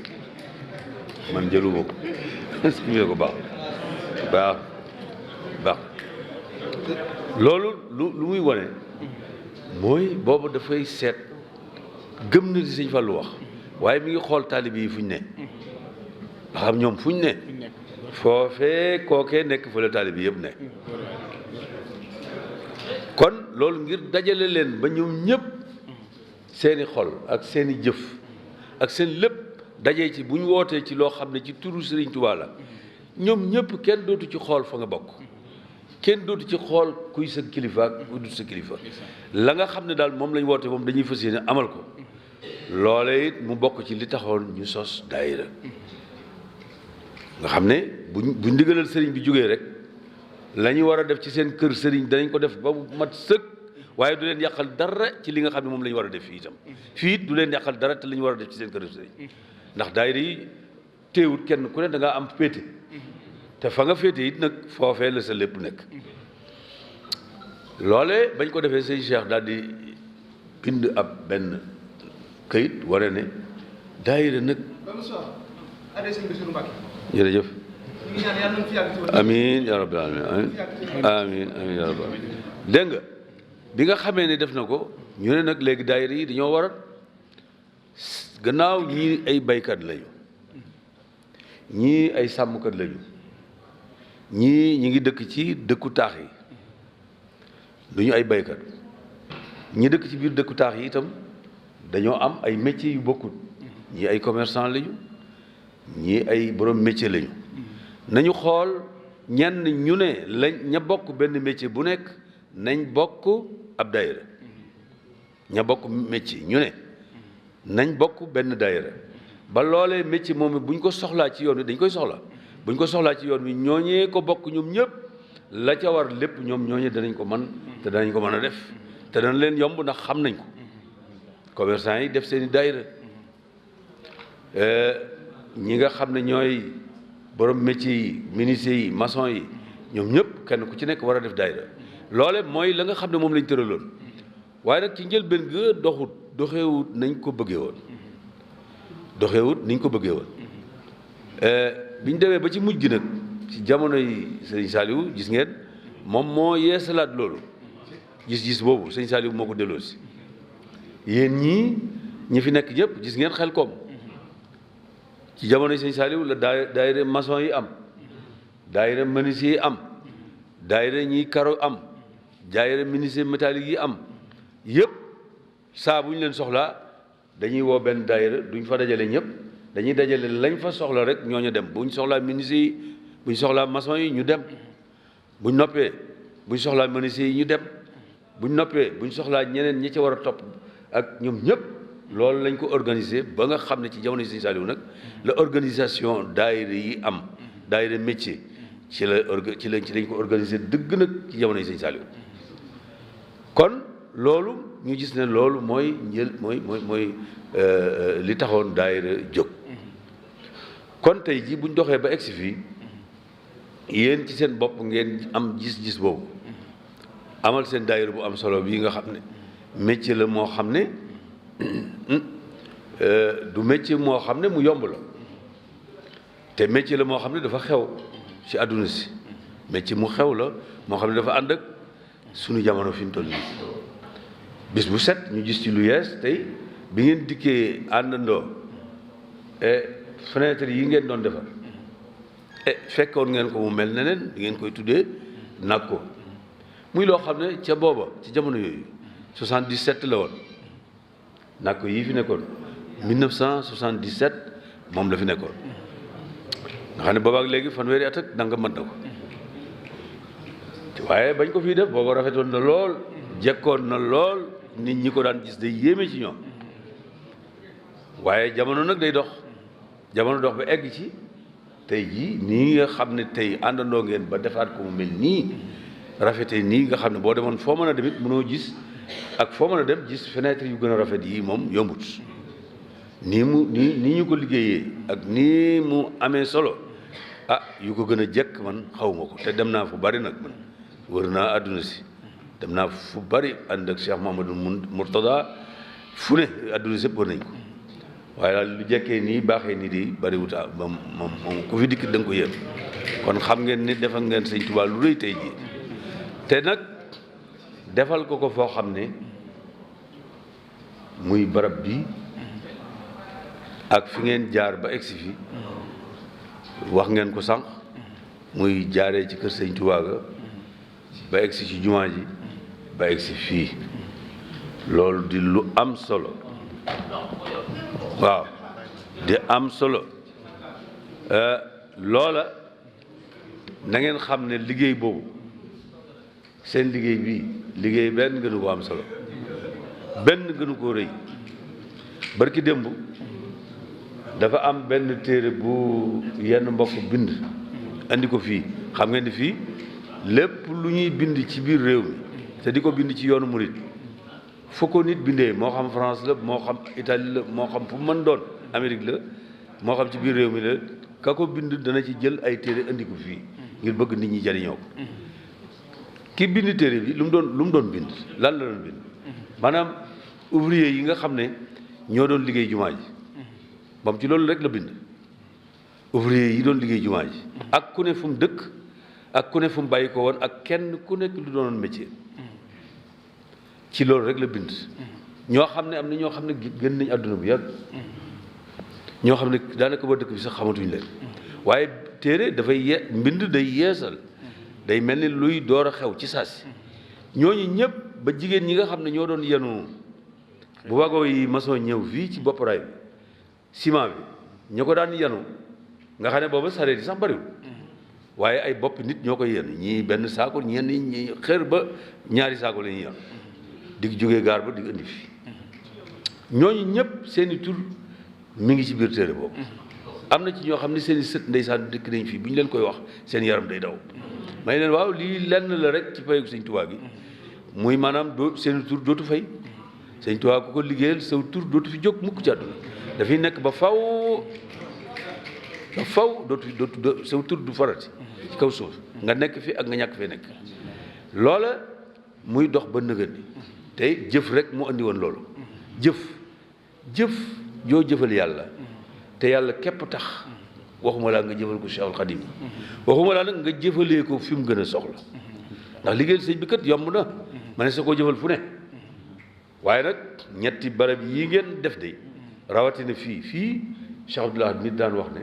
S5: man jëluma ko mu ne ko baax loolu lu muy wane mooy boobu dafay seet gëm na di sëñ Fallu wax waaye mi ngi xool taalibe yi fu ñu ne ba xam ñoom fu ñu ne foofee kookee nekk fa la taalibe yëpp ne kon loolu ngir dajale leen ba ñoom ñëpp seeni xol ak seeni jëf ak seen lépp dajee ci bu ñu wootee ci loo xam ne ci turu Sëriñ Tuubaa la ñoom ñëpp kenn dootu ci xool fa nga bokk kenn dootu ci xool kuy sa kilifa ak ku dul sa kilifa la nga xam ne daal moom lañ woote moom dañuy fas yéene amal ko loole it mu bokk ci li taxoon ñu sos daayira nga xam ne bu ndigalal sëriñ bi jógee rek la ñu war a def ci seen kër sëriñ danañ ko def ba mu mat sëkk waaye du leen yàqal dara ci li nga xam ne moom la ñu war a def fii itam fii it du leen yàqal dara te la ñu war a def ci seen kër sëriñ ndax daayira yi teewut kenn ku ne da ngaa am féete te fa nga féete it nag foofee la sa lépp nekk loole bañ ko defee sëñ Cheikh daal di bind ab benn këyit ware ne daayira nag jërëjëf amiin yaa rabbil aalamiin amiin amiin yaa rabbil aalamiin dégg nga bi nga xamee ne def na ko ñu ne nag léegi daayira yi dañoo war a gannaaw ñii ay baykat lañu ñii ay sàmmkat lañu ñii ñi ngi dëkk ci dëkku taax yi duñu ay baykat ñi dëkk ci biir dëkku taax yi itam dañoo am ay métiers yu bokkut ñii ay commerçant lañu ñii ay borom métier lañu nañu xool ñenn ñu ne lañ ña bokk benn métier bu nekk nañ bokk ab daayira ña bokk métier ñu ne nañ bokk benn daayira ba loolee métier moom buñ ko soxlaa ci yoon wi dañ koy soxla buñ ko soxlaa ci yoon wi ñooñee ko bokk ñoom ñëpp la ca war lépp ñoom ñooñee danañ ko man te danañ ko mën a def te dana leen yomb ndax xam nañ ko commerçant yi def seeni daayira ñi nga xam ne ñooy borom métier yi menuisier yi maçon yi ñoom ñëpp kenn ku ci nekk war a def daayira loole mooy la nga xam ne moom lañ tëraloon waaye nag ci njëlbéen ga doxewut nañ ko bëggee woon bi ñu demee ba ci mujj gi nag ci jamono yi sëñ Saliou gis ngeen moom moo yeesalaat loolu gis-gis boobu sëñ Saliou moo ko delloo si yéen ñi fi nekk ñëpp gis ngeen Xelkom ci jamono yi sëñ Saliou la daayira maçon yi am daayira menuisier yi am daayira ñiy karo am daayira menuisier métallique yi am yëpp saa bu ñu leen soxlaa dañuy woo benn daayira duñ fa dajale ñëpp dañuy dajale lañ fa soxla rek ñooñu dem buñ soxlaa menuisier yi buñ soxlaa maçon yi ñu dem buñ noppee buñ soxlaa menuisier yi ñu dem buñ noppee buñ soxlaa ñeneen ñi ci war a topp ak ñoom ñëpp loolu lañ ko organiser ba nga xam ne ci jamono Sëñ Saliou nag la organisation daayira yi am daayira métier ci lañ ko organiser dëgg nag ci jamono Sëñ Saliou kon loolu ñu gis ne loolu mooy mooy li taxoon daayira jóg kon tey ji buñ doxee ba egsi fii yéen ci seen bopp ngeen am gis-gis boobu amal seen daayira bu am solo bii nga xam ne métier la moo xam ne du métier moo xam ne mu yomb la te métier la moo xam ne dafa xew ci àdduna si métier mu xew la moo xam ne dafa ànd ak sunu jamono fi mu toll nii bis bu set ñu gis ci lu yees tey bi ngeen dikkee àndandoo fenêtre yi ngeen doon defar fekkoon ngeen ko mu mel neneen di ngeen koy tuddee nag ko muy loo xam ne ca booba ci jamono yooyu 77 la woon nag ko yii fi nekkoon 1977 moom la fi nekkoon nga xam ne boobaak léegi fanweeri at ak danga mën na ko waaye bañ ko fii def booba rafetoon na lool jekkoon na lool nit ñi ko daan gis day yéeme ci ñoom waaye jamono nag day dox jamono dox ba egg ci tey jii nii nga xam ne tey àndandoo ngeen ba defaat ko mu mel nii rafetee nii nga xam ne boo demoon foo mën a dem it mënoo gis ak foo mën a dem gis fenêtre yu gën a rafet yi moom yombut nii ñu ko liggéeyee ak nii mu amee solo yu ko gën a jekk man xawma ko te dem naa fu bari nag man wër naa àdduna si dem naa fu bari ànd ak Cheikh Mouhamadou Mourtada fu ne àdduna si yëpp wër nañ ko waaye daal lu jekkee nii baaxee nii di bariwut moom ku fi dikk da nga ko yéem kon xam ngeen ni defal ngeen Sëñ Tuubaa lu rëy tey jii te nag defal ko foo xam ne muy barab bi ak fi ngeen jaar ba egsi fi wax ngeen ko sànq muy jaaree ci kër Sëñ Tuubaa ga ba egsi ci jumaa ji ba egsi fii loolu di lu am solo waaw di am solo loola na ngeen xam ne liggéey boobu seen liggéey bii liggéey benn gënu ko am solo benn gënu koo rëy barki démb dafa am benn téere bu yenn mbokk bind andi ko fii xam ngeen ni fii lépp lu ñuy bind ci biir réew mi te di ko bind ci yoonu murit fu ko nit bindee moo xam France la moo xam Italie la moo xam fu mën doon Amérique la moo xam ci biir réew mi la ka ko bind dana ci jël ay téere andi ko fii ngir bëgg nit ñi jariñoo ko ki bind téere bi lu mu doon bind lan la doon bind maanaam ouvrier yi nga xam ne ñoo doon liggéey jumaa ji moom ci loolu rek la bind ouvrier yi doon liggéey jumaa ji ak ku ne fu mu dëkk ak ku ne fu mu bàyyi ko woon ak kenn ku nekk lu doonoon métier ci loolu rek la bind ñoo xam ne am na ñoo xam ne gën nañ àdduna bu yàgg ñoo xam ne daanaka ba dëkk bi sax xamatuñ leen waaye téere dafay mbind day yeesal day mel ni luy door a xew ci saasi ñooñu ñëpp ba jigéen ñi nga xam ne ñoo doon yenu bu wago yi maçon ñëw fii ci bopp raay bi ciment bi ñu ko daan yenu nga xam ne booba sareet yi sax bariwul waaye ay bopp nit ñoo koy yenu ñii benn saako ñenn ñi xër ba ñaari saako la ñuy yenu di jógee gaar ba di indi fii ñooñu ñëpp seeni tur mi ngi ci biir téere boobu am na ci ñoo xam ne seeni sët ndeysaan dëkk nañ fii bu ñu leen koy wax seen yaram day daw may leen waaw lii lenn la rek ci payu Sëñ Tuubaa gi muy maanaam seeni tur dootu fay Sëñ Tuubaa ku ko liggéeyal saw tur dootu fi jóg mukk ci àdduna dafay nekk ba faw dootu saw tur du farati ci kaw suuf nga nekk fi ak nga ñàkk fee nekk loola muy dox ba nëgën ni tey jëf rek mu andi woon loolu jëf joo jëfal yàlla te yàlla képp tax waxuma laa nga jëfal ko Cheikhul Khadim waxuma laa nag nga jëfalee ko fi mu gën a soxla ndax liggéeyal sëñ bi kat yomb na ma ne sa koo jëfal fu ne waaye nag ñetti barab yi ngeen def de rawatina fii Cheikh Abdoul Ahad nit daan wax ne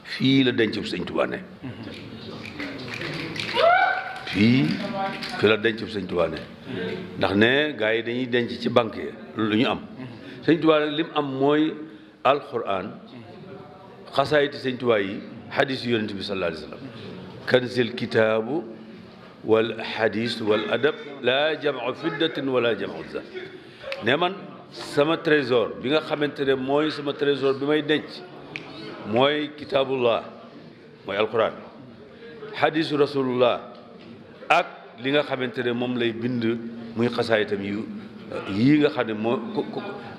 S5: fii la denc Sëñ Tuubaa ne fii fi la denc sëñ Tuubaa ne ndax ne gars yi dañuy denc ci banque yi lu ñu am sëñ Tuubaa nag li mu am mooy alquran xasaayiti sëñ Tuubaa yi xadis yu yonent bi sallallahu alayhi wa sallam kanzil kitaabu wal xadis wal adab laa jamu fiddatin wala jamu zahab ne man sama trésor bi nga xamante ne mooy sama trésor bi may denc mooy kitaabullah mooy alquran xadisu rasulullah ak li nga xamante ne moom lay bind muy xasaayitam yii nga xam ne moo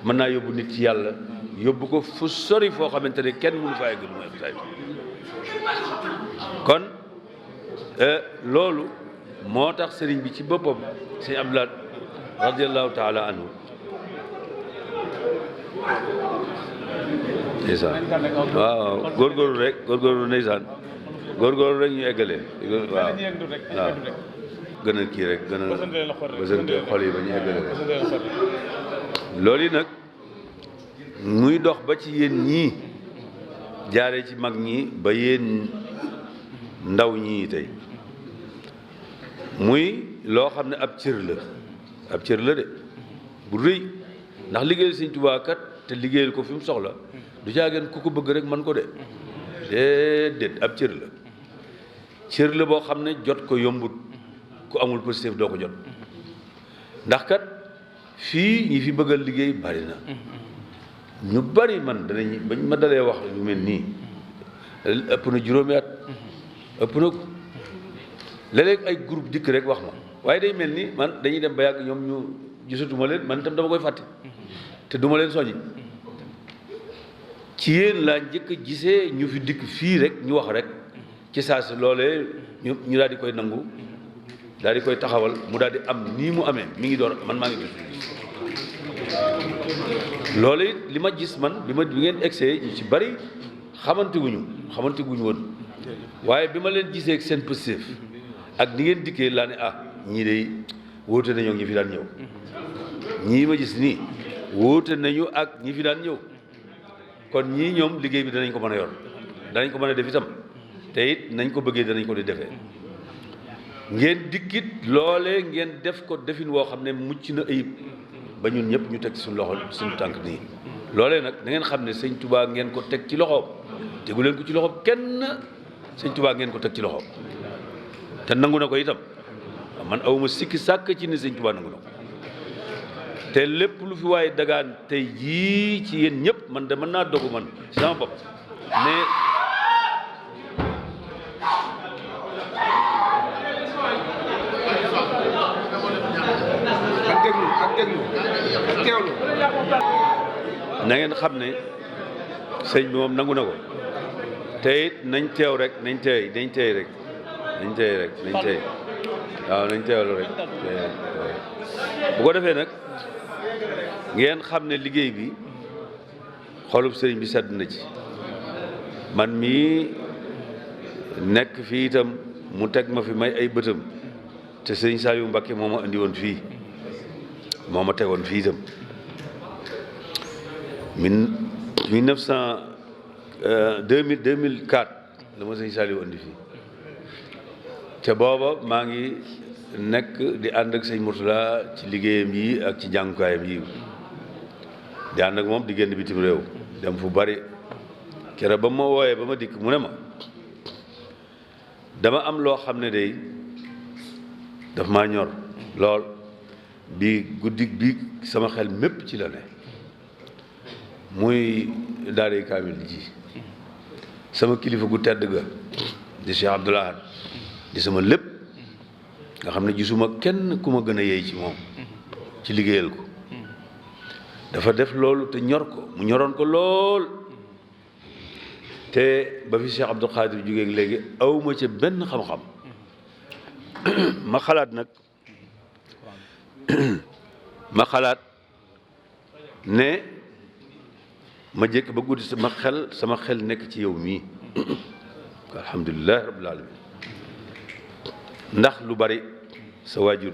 S5: mën naa yóbbu nit ci yàlla yóbbu ko fu sori foo xamante ne kenn mënu faa egg lu mooy xasaayit kon loolu moo tax sëriñ bi ci boppam sëñ Abdoulaye radiallahu taala anhu ndeysaan waaw góorgóorlu rek góorgóorlu ndeysaan góorgóorlu rek ñu eggalee waaw waaw gën a kii rek gën a bësante xol yi ba ñu eggale rek loolu yi nag muy dox ba ci yéen ñii jaaree ci mag ñi ba yéen ndaw ñii tey muy loo xam ne ab cër la de bu rëy ndax liggéeyal Sëñ Tuubaa kat te liggéeyal ko fi mu soxla du caageen ku ko bëgg rek man ko de déedéet ab cër la boo xam ne jot ko yombut ku amul positif doo ko jot ndax kat fii ñi fi bëggal liggéey bari na ñu bari man danañ bañ ma dalee wax lu mel nii ëpp na juróomi at ëpp na ko léeg-léeg ay groupe dikk rek wax ma waaye day mel ni man dañuy dem ba yàgg ñoom ñu gisatuma leen man itam dama koy fàtte te duma leen soññi ci yéen laa njëkk a gisee ñu fi dikk fii rek ñu wax rek ci saa si loolee ñu daal di koy nangu daal di koy taxawal mu daal di am nii mu amee mi ngi door man maa ngi gis loolu it li ma gis man bi ngeen egsee ñu ci bari xamante wuñu woon waaye bi ma leen gisee ak seen positif ak ni ngeen dikkee laa ne ñii de wóote nañoo ñi fi daan ñëw ñii ma gis nii wóote nañu ak ñi fi daan ñëw kon ñii ñoom liggéey bi danañ ko mën a yor danañ ko mën a def itam te it nañ ko bëggee danañ ko di defee ngeen dikkit loole ngeen def ko defin woo xam ne mucc na ayib ba ñun ñëpp ñu teg suñu loxo suñu tànk nii loolee nag da ngeen xam ne sëñ Tuubaa ngeen ko teg ci loxoom tegu leen ko ci loxoom kenn sëñ Tuubaa ngeen ko teg ci loxoom te nangu na ko itam man awma sikki sàkk ci ne sëñ Tuubaa nangu na ko te lépp lu fi waaye dagaan tey jii ci yéen ñëpp man de mën naa dogu man ci sama bopp ne na ngeen xam ne sëñ bi moom nangu na ko te it nañ teew rek nañ teey rek waaw nañ teewlu rek bu ko defee nag ngeen xam ne liggéey bi xolub sëriñ bi sedd na ci man mii nekk fii itam mu teg ma fi may ay bëtam te sëriñ Saliou Mbacké moo ma indi woon fii moo ma tegoon fii itam 2004 la ma sëriñ Saliou indi fii te booba maa ngi nekk di ànd ak sëñ Mourtala ci liggéeyam yi ak ci jàngukaayam yi di ànd ak moom di génn bitim réew dem fu bari kere ba ma wooyee ba ma dikk mu ne ma dama am loo xam ne day daf maa ñor lool bi guddi bi sama xel mépp ci la ne muy daaray kaamil ji sama kilifa gu tedd ga di Cheikh Abdoul Ahad di sama lépp nga xam ne gisuma kenn ku ma gën a yey ci moom ci liggéeyal ko dafa def loolu te ñor ko mu ñoroon ko lool te ba fi Cheikh Abdou Khadir jógee léegi awma ca benn xam-xam ma xalaat ne ma jëkk ba guddi sama xel nekk ci yow mii alhamdulilah rabbil alamin ndax lu bari sa waajur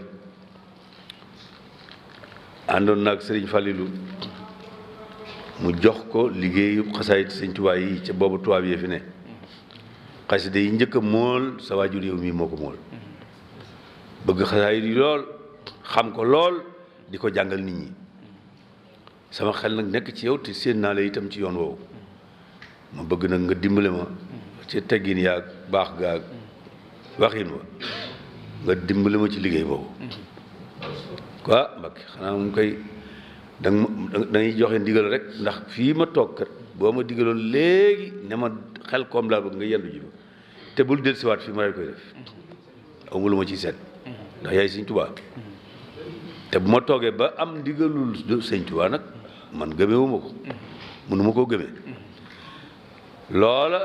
S5: àndoon naag sëriñ Fallilou mu jox ko liggéeyu xasaayit sëñ Tuubaa yi ca boobu tubaab yi fi ne xasida yi njëkk a mool sa waajur yow mii moo ko mool bëgg xasaayid yi lool xam ko lool di ko jàngal nit ñi sama xel nag nekk ci yow te séen naa la itam ci yoon woowu ma bëgg nag nga dimbale ma ci teggin yaag baax gaag waxin wa nga dimbale ma ci liggéey boobu quoi Mbakke xanaa moom koy dañuy joxe ndigal rek ndax fii ma toog kat boo ma digaloon léegi ne ma xel koom laa bëgg nga yendu ji ba te bul dellusiwaat fii ma lay koy def amul lu ma ciy seet ndax yaay Sëñ Tuubaa te bu ma toogee ba am ndigalul Sëñ Tuubaa nag man gëmewuma ko mënuma koo gëmee loola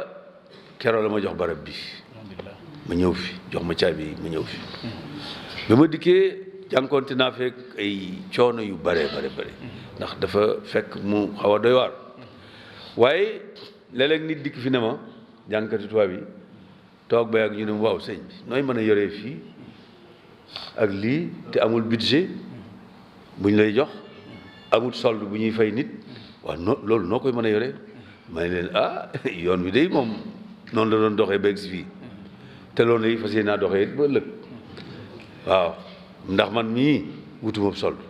S5: keroo la ma jox barab bi ma ñëw fi jox ma caabi yi ma ñëw fi ba ma dikkee jànkoonte naa fekk ay coono yu bare ndax dafa fekk mu xaw a doy waar waaye léeg-léeg nit dikk fi ne ma jànkati tubaab yi toog ba ak ñu ne waaw sëñ bi nooy mën a yoree fii ak lii te amul budget bu ñu lay jox amul solde bu ñuy fay nit waaw loolu noo koy mën a yoree may leen yoon wi day moom noonu la doon doxee ba egsi fii te loolu lay fas yéene naa doxee ba ëllëg waaw ndax man mii wutuma solde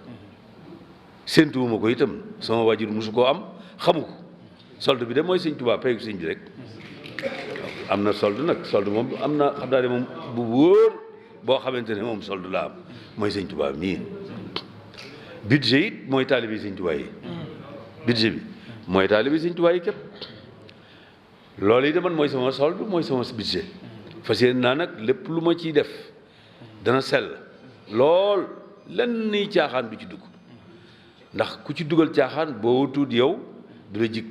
S5: séentuwuma ko itam sama waajur mosu koo am xamu ko solde bi de mooy Sëñ Tuubaa payu sëñ bi rek am na solde nag solde moom am na xam naa ne moom bu wóor boo xamante ne moom solde la am mooy Sëñ Tuubaa mii budget it mooy taalibe Sëñ Tuubaa yi budget bi mooy taalibe Sëñ Tuubaa yi képp loolu yi de man mooy sama solde mooy sama budget fas yéene naa nag lépp lu ma ciy def dana sell lool lenn ni caaxaan du ci dugg ndax ku ci dugal caaxaan boo tuut yow du la jig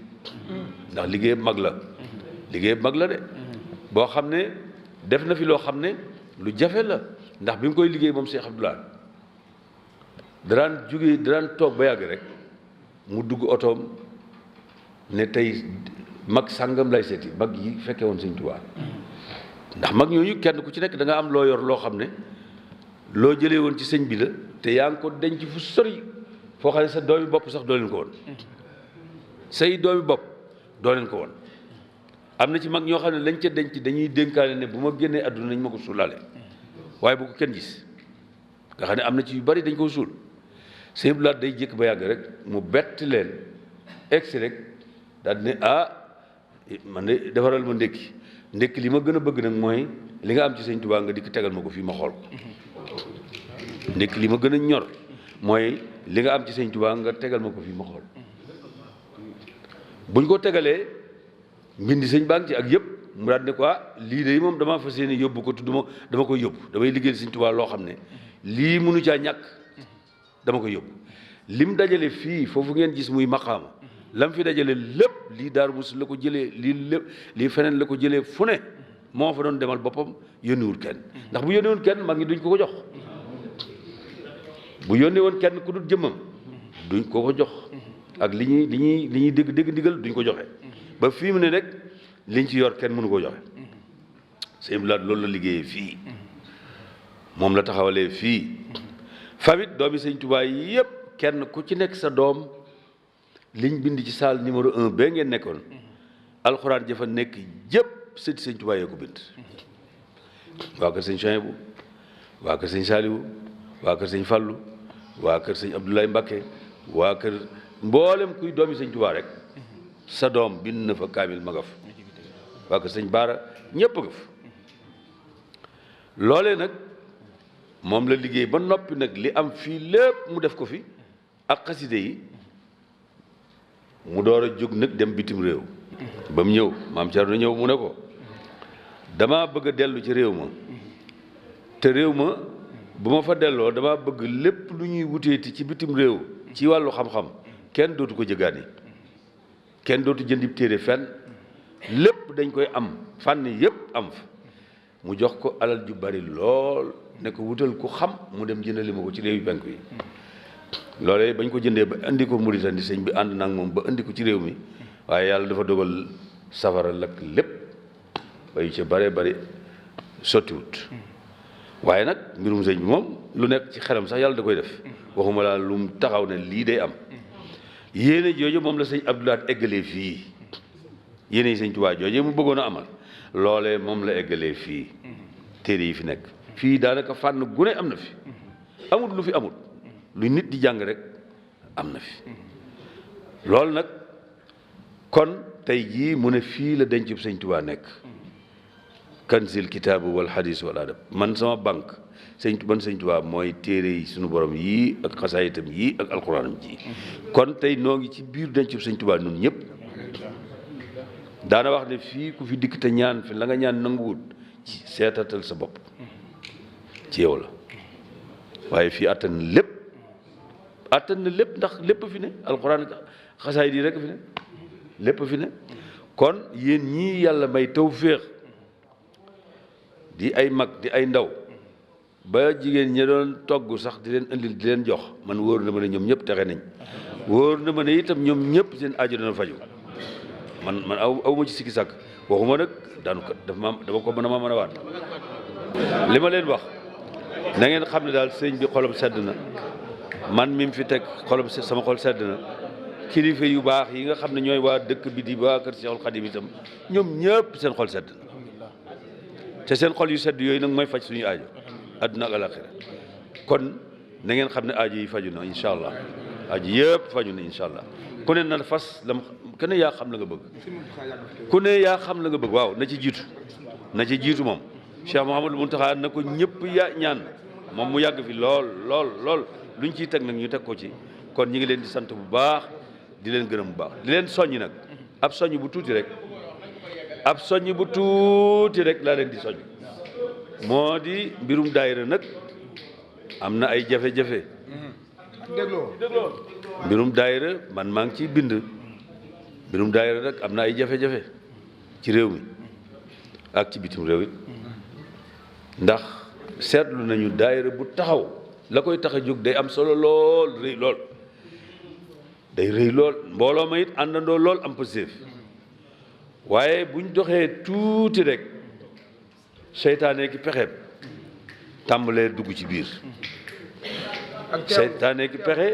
S5: ndax liggéey mag la de boo xam ne def na fi loo xam ne lu jafe la ndax bi mu koy liggéey moom Cheikh Abdoulaye daraan toog ba yàgg rek mu dugg otoom ne tey mag sàngam lay seeti mag yi fekkee woon Sëñ Tuubaa ndax mag ñooñu kenn ku ci nekk da nga am loo yor loo xam ne loo jëlee woon ci sëñ bi la te yaa ngi ko denc fu sori foo xam ne sa doomi bopp sax doo leen ko woon say doomi bopp doo leen ko woon am na ci mag ñoo xam ne lañ ca denc dañuy dénkaane ne bu ma génnee àdduna nañ ma ko suulaale waaye bu ko kenn gis nga xam ne am na ci yu bari dañ ko suul sëñ bi laat day jékk ba yàgg rek mu bett leen egsi rek daal di ne man de defaral ma ndékki li ma gën a bëgg nag mooy li nga am ci Sëñ Tuubaa nga dikk tegal ma ko fii ma xool ko ndékki li ma gën a ñor mooy li nga am ci Sëñ Tuubaa nga tegal ma ko fii ma xool buñ ko tegalee mbindi sëñ baa ngi ci ak yëpp mu daal ne ko lii de moom damaa fas yéene yóbbu ko tudduma dama koy yóbbu damay liggéeyal Sëñ Tuubaa loo xam ne lii mënu caa ñàkk dama koy yóbbu lim dajale fii foofu ngeen gis muy maqaama lam fi dajale lépp lii Daaru Muxti la ko jëlee lii feneen la ko jëlee fu ne moo fa doon demal boppam yónniwul kenn ndax bu yónni woon kenn mag ñi duñ ko jox bu yónni woon kenn ku dul jëmmam duñ ko jox ak li ñuy dégg ndigal duñ ko joxe ba fii mu ne rek liñ ci yor kenn mënu ko joxe sëñ Blaat loolu la liggéeyee fii moom la taxawalee fii famit doomi Sëñ Tuubaa yi yëpp kenn ku ci nekk sa doom liñ bind ci salle numéro 1 ba ngeen nekkoon alxuraan jafa nekk jëpp sëti Sëñ Tuubaa yee ko bind waa kër Sëñ Souhaïbou waa kër Sëñ Saliou waa kër Sëñ Fallu waa kër Sëñ Abdoulaye Mbacké waa kër mboolem kuy doomi Sëñ Tuubaa rek sa doom bind na fa kaamil ma nga fa waa kër Sëñ Baara ñëpp nga fa loolee nag moom la liggéey ba noppi nag li am fii lépp mu def ko fi ak xaside yi mu door a jóg nag dem bitim réew ba mu ñëw maam Thierno ñëw mu ne ko damaa bëgg a dellu ci réew ma te réew ma bu ma fa delloo damaa bëgg lépp lu ñuy wuteeti ci bitim réew ci wàllu xam-xam kenn dootu ko jëgaani kenn dootu jëndib téere fenn lépp dañ koy am fànn yépp am fa mu jox ko alal ju bari lool ne ko wutal ku xam mu dem jëndali ma ko ci réew yu penku yi loolee bañ ko jëndee ba indi ko Mauritanie sëñ bi ànd nag moom ba indi ko ci réew mi waaye yàlla dafa dogal safara lakk lépp ba yu ci bare bari sottiwut waaye nag mbirum sëñ bi moom lu nekk ci xelam sax yàlla da koy def waxuma laa lu mu taxaw ne lii day am yéene jooju moom la sëñ Abdoulaye eggalee fii yéene yi sëñ Tuubaa jooju mu bëggoon a amal loolee moom la eggalee fii téere yi fi nekk fii daanaka fànn gune am na fi amul lu fi amul lu nit di jàng rek am na fi loolu nag kon tey jii mu ne fii la denc sëñ Tuubaa nekk kanzil kitaabu wal hadis wal adab man sama banque sëñ Tuubaa mooy téere yi suñu borom yii ak xasaayitam yii ak alxuraanam ji kon tey noo ngi ci biir denc sëñ Tuubaa nun ñëpp daana wax ne fii ku fi dikk te ñaan fi la nga ñaan nanguwul ci seetatal sa bopp ci yow la waaye fii attan na lépp ndax lépp fi ne alxuraan xasaayid yi rek fi ne lépp fi ne kon yéen ñii yàlla may tawféex di ay mag di ay ndaw ba jigéen ñi doon togg sax di leen indil di leen jox man wóor na ma ne ñoom ñëpp texe nañ wóor na ma ne itam ñoom ñëpp seen aajo dana faju man aw ma ci sikki sàkk waxuma nag daanu ko dama ko mën a waat li ma leen wax na ngeen xam ne daal sëñ bi xolam sedd na man mi fi teg xolam sama xol sedd na kilifa yu baax yi nga xam ne ñooy waa dëkk bi di waa kër Seexul Xadim itam ñoom ñëpp seen xol sedd na te seen xol yu sedd yooyu nag mooy faj suñu aajo àdduna ak alaxira kon na ngeen xam ne aajo yi faju na incha allah aajo yëpp faju na incha allah ku ne na fas lam ku ne yaa xam la nga bëgg ku ne yaa xam la nga bëgg waaw na ci jiitu moom Cheikh Mouhamadou Mountakha na ko ñëpp ñaan moom mu yàgg fi lool luñ ciy teg nag ñu teg ko ci kon ñi ngi leen di sant bu baax di leen gërëm bu baax di leen soññ nag ab soññ bu tuuti rek laa leen di soññ moo di mbirum daayira nag am na ay jafe-jafe mbirum daayira man maa ngi ciy bind mbirum daayira nag am na ay jafe-jafe ci réew mi ak ci bitim réew it ndax seetlu nañu daayira bu taxaw la koy tax a jóg day am solo lool day rëy lool mbooloo ma it àndandoo lool am positif waaye buñ doxee tuuti rek seytaane ki pexeem tàmbalee dugg ci biir seytaane ki pexe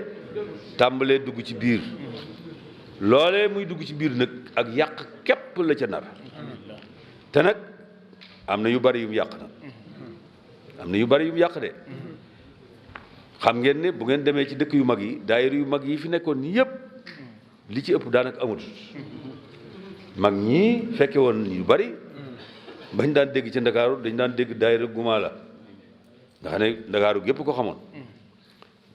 S5: tàmbalee dugg ci biir loolee muy dugg ci biir nag ak yàq képp la ca nar te nag am na yu bari yu mu yàq de xam ngeen ne bu ngeen demee ci dëkk yu mag yi daayira yu mag yi fi nekkoon yépp li ci ëpp daanaka amul mag ñii fekke woon yu bari bañ daan dégg ci ndakaaru dañ daan dégg daayira Gumaala nga xam ne ndakaaru gépp ko xamoon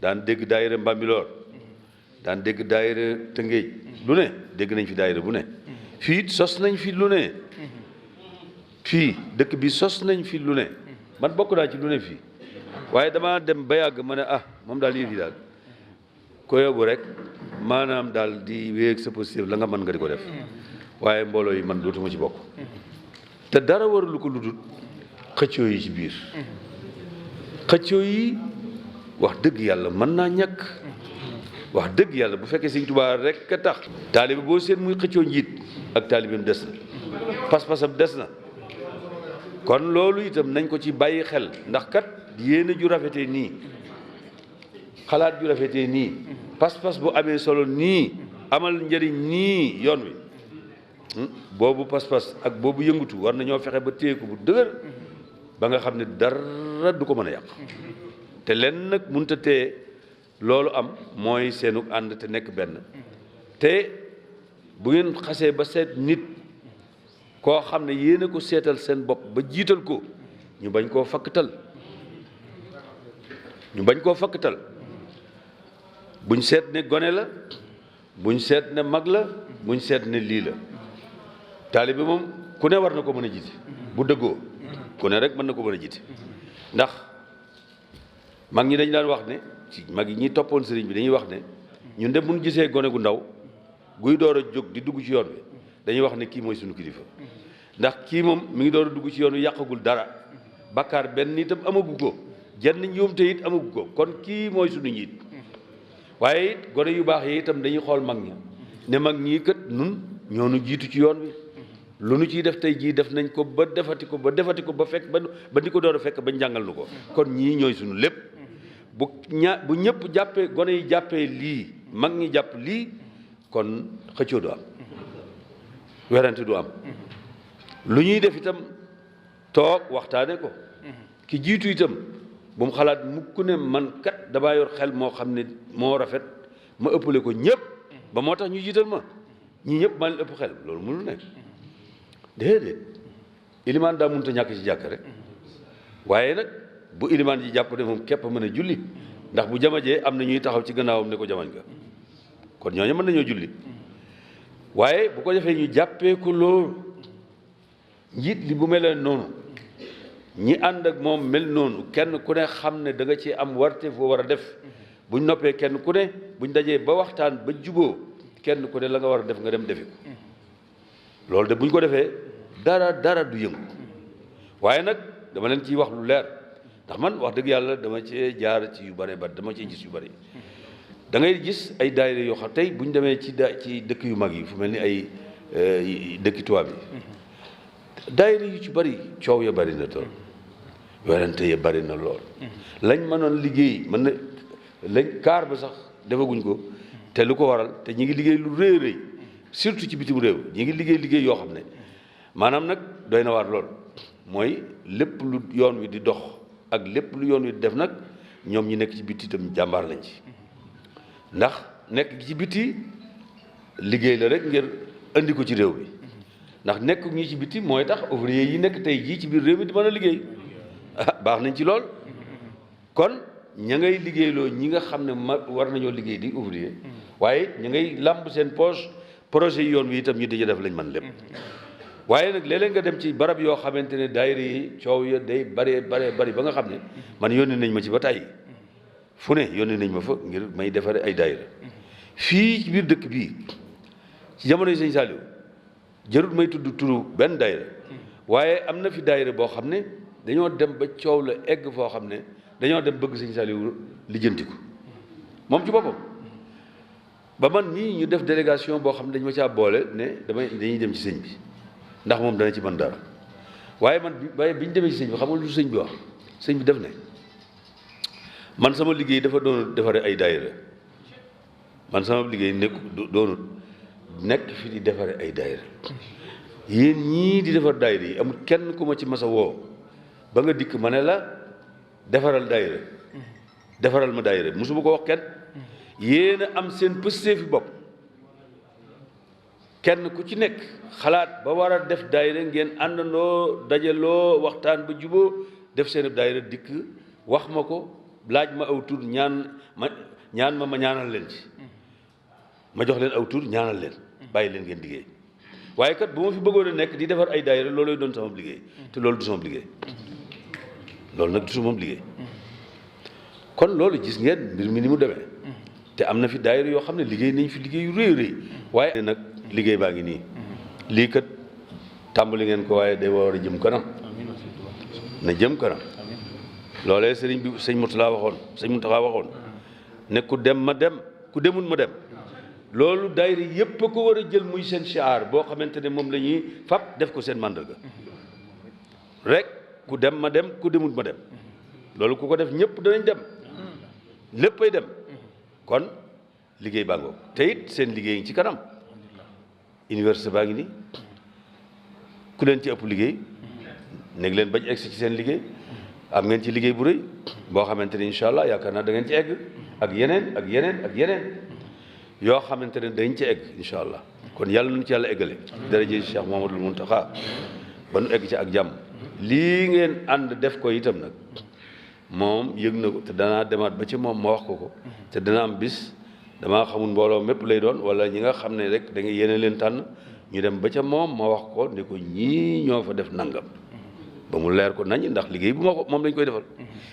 S5: daan dégg daayira Mbambilor daan dégg daayira Tëngéej lu ne dégg nañ fi daayira bu ne fii sos nañ fi lu ne fii dëkk bi sos nañ fi lu ne man bokk naa ci lu ne fii waaye dama dem ba yàgg ma ne moom daal yëf yi daal ko yóbbu rek maanaam daal di wéeg sa positif la nga mën nga di ko def waaye mbooloo yi man dootuma ci bokk te dara waralu ko lu dul xëccoo yi ci biir xëccoo yi wax dëgg yàlla mën naa ñàkk wax dëgg yàlla bu fekkee Sëñ Tuubaa rek a tax taalibe boo seen muy xëccoo njiit ak taalibeem des na pas-pasam des na kon loolu itam nañ ko ci bàyyi xel ndax kat yéene ju rafetee nii xalaat ju rafetee nii pas-pas bu amee solo nii amal njëriñ nii yoon wi boobu pas-pas ak boobu yëngutu war nañoo fexe ba téye ko bu dëgër ba nga xam ne dara du ko mën a yàq te len nag mënut a téye loolu am mooy seenu ànd te nekk benn te bu ngeen xasee ba seet nit koo xam ne yéen a ko seetal seen bopp ba jiital ko ñu bañ koo fakkatal buñ seet ne gone la buñ seet ne mag la buñ seet ne lii la taalibe moom ku ne war na ko mën a jiite bu dëggoo ku ne rek mën na ko mën a jiite ndax mag ñi dañ daan wax ne ci mag yi ñi toppoon sëriñ bi dañuy wax ne ñun de mun gisee gone gu ndaw guy door a jóg di dugg ci yoon wi dañuy wax ne kii mooy suñu kilifa ndax kii moom mi ngi door a dugg ci yoon wi yàqagul dara bakkaar benn itam amagu ko jenn njuumte it amagu ko kon kii mooy suñu njiit waaye it gone yu baax yi itam dañuy xool mag ña ne mag ñii kat nun ñoonu jiitu ci yoon wi lu nu ciy def tey jii def nañ ko ba defati ko ba fekk ba di ko door a fekk ba njàngal nu ko kon ñii ñooy suñu lépp bu ñëpp jàppee gone yi jàppee lii mag ñi jàpp lii kon xëccoo du am werante du am lu ñuy def itam toog waxtaane ko ki jiitu itam bu mu xalaat mukk ne man kat damaa yor xel moo xam ne moo rafet ma ëppale ko ñëpp ba moo tax ñu jiital ma ñii ñëpp maa leen ëpp xel loolu mënul nekk déedéet ilimaan daa mënut a ñàkk ci jàkk rek waaye nag bu ilimaan ji jàpp ne moom képp mën a julli ndax bu jamajee am na ñuy taxaw ci gannaawam ne ko jamañ nga kon ñooñu mën nañoo julli waaye bu ko defee ñu jàppee ko loolu njiit li bu melee noonu ñi ànd ak moom mel noonu kenn ku ne xam ne da nga ci am warte foo war a def buñ noppee kenn ku ne buñ dajee ba waxtaan ba juboo kenn ku ne la nga war a def nga dem defi ko loolu de buñ ko defee dara du yëngu waaye nag dama leen ciy wax lu leer ndax man wax dëgg yàlla dama cee jaar ci yu bare ba dama cee gis yu bari da ngay gis ay daayira yoo xam tey bu ñu demee ci dëkk yu mag yi fu mel ni ay dëkki tubaab yi daayira yu ci bari coow ya bari na tool werante ya bari na lool lañ mënoon liggéey mën na lañ kaar ba sax defaguñ ko te lu ko waral te ñi ngi liggéey lu rëy rëy surtout ci bitim réew ñi ngi liggéey yoo xam ne maanaam nag doy na waar lool mooy lépp lu yoon wi di dox ak lépp lu yoon wi di def nag ñoom ñi nekk ci biti itam jàmbaar lañ ci ndax nekk ci biti liggéey la rek ngir andi ko ci réew mi ndax nekk ñi ci biti mooy tax ouvrier yi nekk tey jii ci biir réew mi di mën a liggéey baax nañ ci lool kon ña ngay liggéeyloo ñi nga xam ne war nañoo liggéey di ouvrier waaye ña ngay làmb seen poche projet yi yoon wi itam ñu di def lañ mën lépp waaye nag léeg-léeg nga dem ci barab yoo xamante ne daayira yi coow ya day bari ba nga xam ne man yónni nañ ma ci ba tàyyi fu ne yónni nañ ma fa ngir may defare ay daayira fii ci biir dëkk bii ci jamonoy sëñ Saliou jarut may tudd turu benn daayira waaye am na fi daayira boo xam ne dañoo dem ba coow la egg foo xam ne dañoo dem bëgg sëñ Saliou lijjanti ko moom ci boppam ba man nii ñu def délégation boo xam ne dañ ma caa boole ne dañuy dem ci sëñ bi ndax moom dana ci mën dara waaye bi ñu demee ci sëñ bi xam nga lu sëñ bi wax sëñ bi def ne man sama liggéey dafa doon defaree ay daayira man sama liggéey doonut nekk fi di defare ay daayira yéen ñii di defar daayira yi amul kenn ku ma ci masa woo ba nga dikk ma ne la defaral ma daayira musuma ko wax kenn yéen a am seen pëstee fi bopp kenn ku ci nekk xalaat ba war a def daayira ngeen àndandoo dajaloo waxtaan ba juboo def seen daayira dikk wax ma ko laaj ma aw tur ñaan ma ñaanal leen ci ma jox leen aw tur ñaanal leen bàyyi leen ngeen liggéey waaye kat bu ma fi bëggoon a nekk di defar ay daayira loolooy doon sama liggéey te loolu du sama liggéey loolu nag du sama liggéey kon loolu gis ngeen mbir mi ni mu demee te am na fi daayira yoo xam ne liggéey nañ fi liggéey yu rëy rëy waaye nag liggéey baa ngi nii lii kat tàmbali ngeen ko waaye day war a jëm kanam na jëm kanam loolee sëñ Mountakha waxoon ne ku dem ma dem ku demul ma dem loolu daayira yépp a ko war a jël muy seen shiar boo xamante ne moom la ñuy fab def ko seen màndarga rek ku dem ma dem ku demul ma dem loolu ku ko def ñëpp danañ dem léppay dem kon liggéey baa ngoog te it seen liggéey ci kanam université baa ngi nii ku leen ci ëpp liggéey nekk leen bañ egsi ci seen liggéey am ngeen ci liggéey bu rëy boo xamante ne incha allah yaakaar naa da ngeen ci egg ak yeneen yoo xamante ne dañ ci egg incha allah kon yàlla nañu ci yàlla eggale daraje Cheikh Mouhamadoul Mountakha ba nu egg ci ak jàmm lii ngeen ànd def ko itam nag moom yëg na ko te danaa demaat ba ci moom ma wax ko te dana am bis damaa xamul mbooloo mépp lay doon wala ñi nga xam ne rek da nga yéene leen tànn ñu dem ba ca moom ma wax ko ne ko ñii ñoo fa def nangam ba mu leer ko nañ ndax liggéey bu ma ko moom lañ koy defal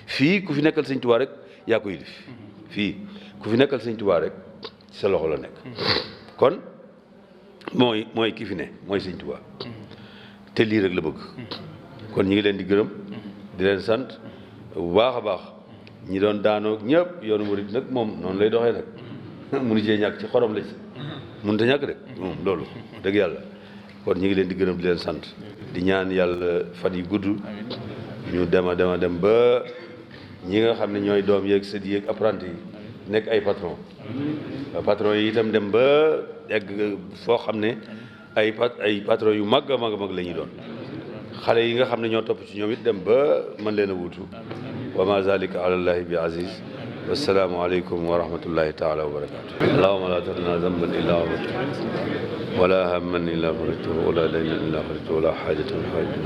S5: fii ku fi nekkal sëñ Tuubaa rek yaa koy def fii ku fi nekkal sëñ Tuubaa rek ci sa loxo la nekk kon mooy ki fi ne mooy sëñ Tuubaa te lii rek la bëgg kon ñi ngi leen di gërëm di leen sant bu baax a baax ñi doon daanoo ñëpp yoonu murid nag moom noonu lay doxee nag munu cee ñàkk ci xorom la ci mënut a ñàkk rek moom loolu dëgg yàlla kon ñi ngi leen di gërëm di leen sant di ñaan yàlla fan yu gudd ñu dem ba ñi nga xam ne ñooy doom yeeg sët yeeg apprenti yi nekk ay patron yi itam dem ba egg foo xam ne ay patron yu mag a mag la ñuy doon xale yi nga xam ne ñoo topp ci ñoom it dem ba mën leen a wuutu wa ma zalika ala llahi bi aziz wassalaamu aleykum wa rahmatullahi taala wa barakatu allahuma la tadna zamban illa wafatu wala hamman illa farajtahu wala daynan illa farajtahu wala xaajatan min xaajati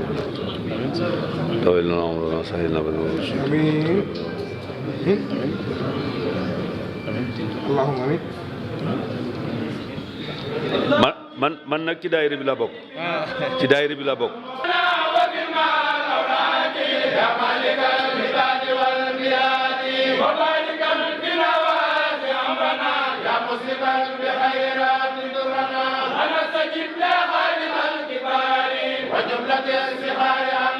S5: tawil lana umrana sahil lana
S1: allahumma amin
S5: man nag ci daayira bi laa bokk ci daayira bi laa bokk
S6: وجملة الصغار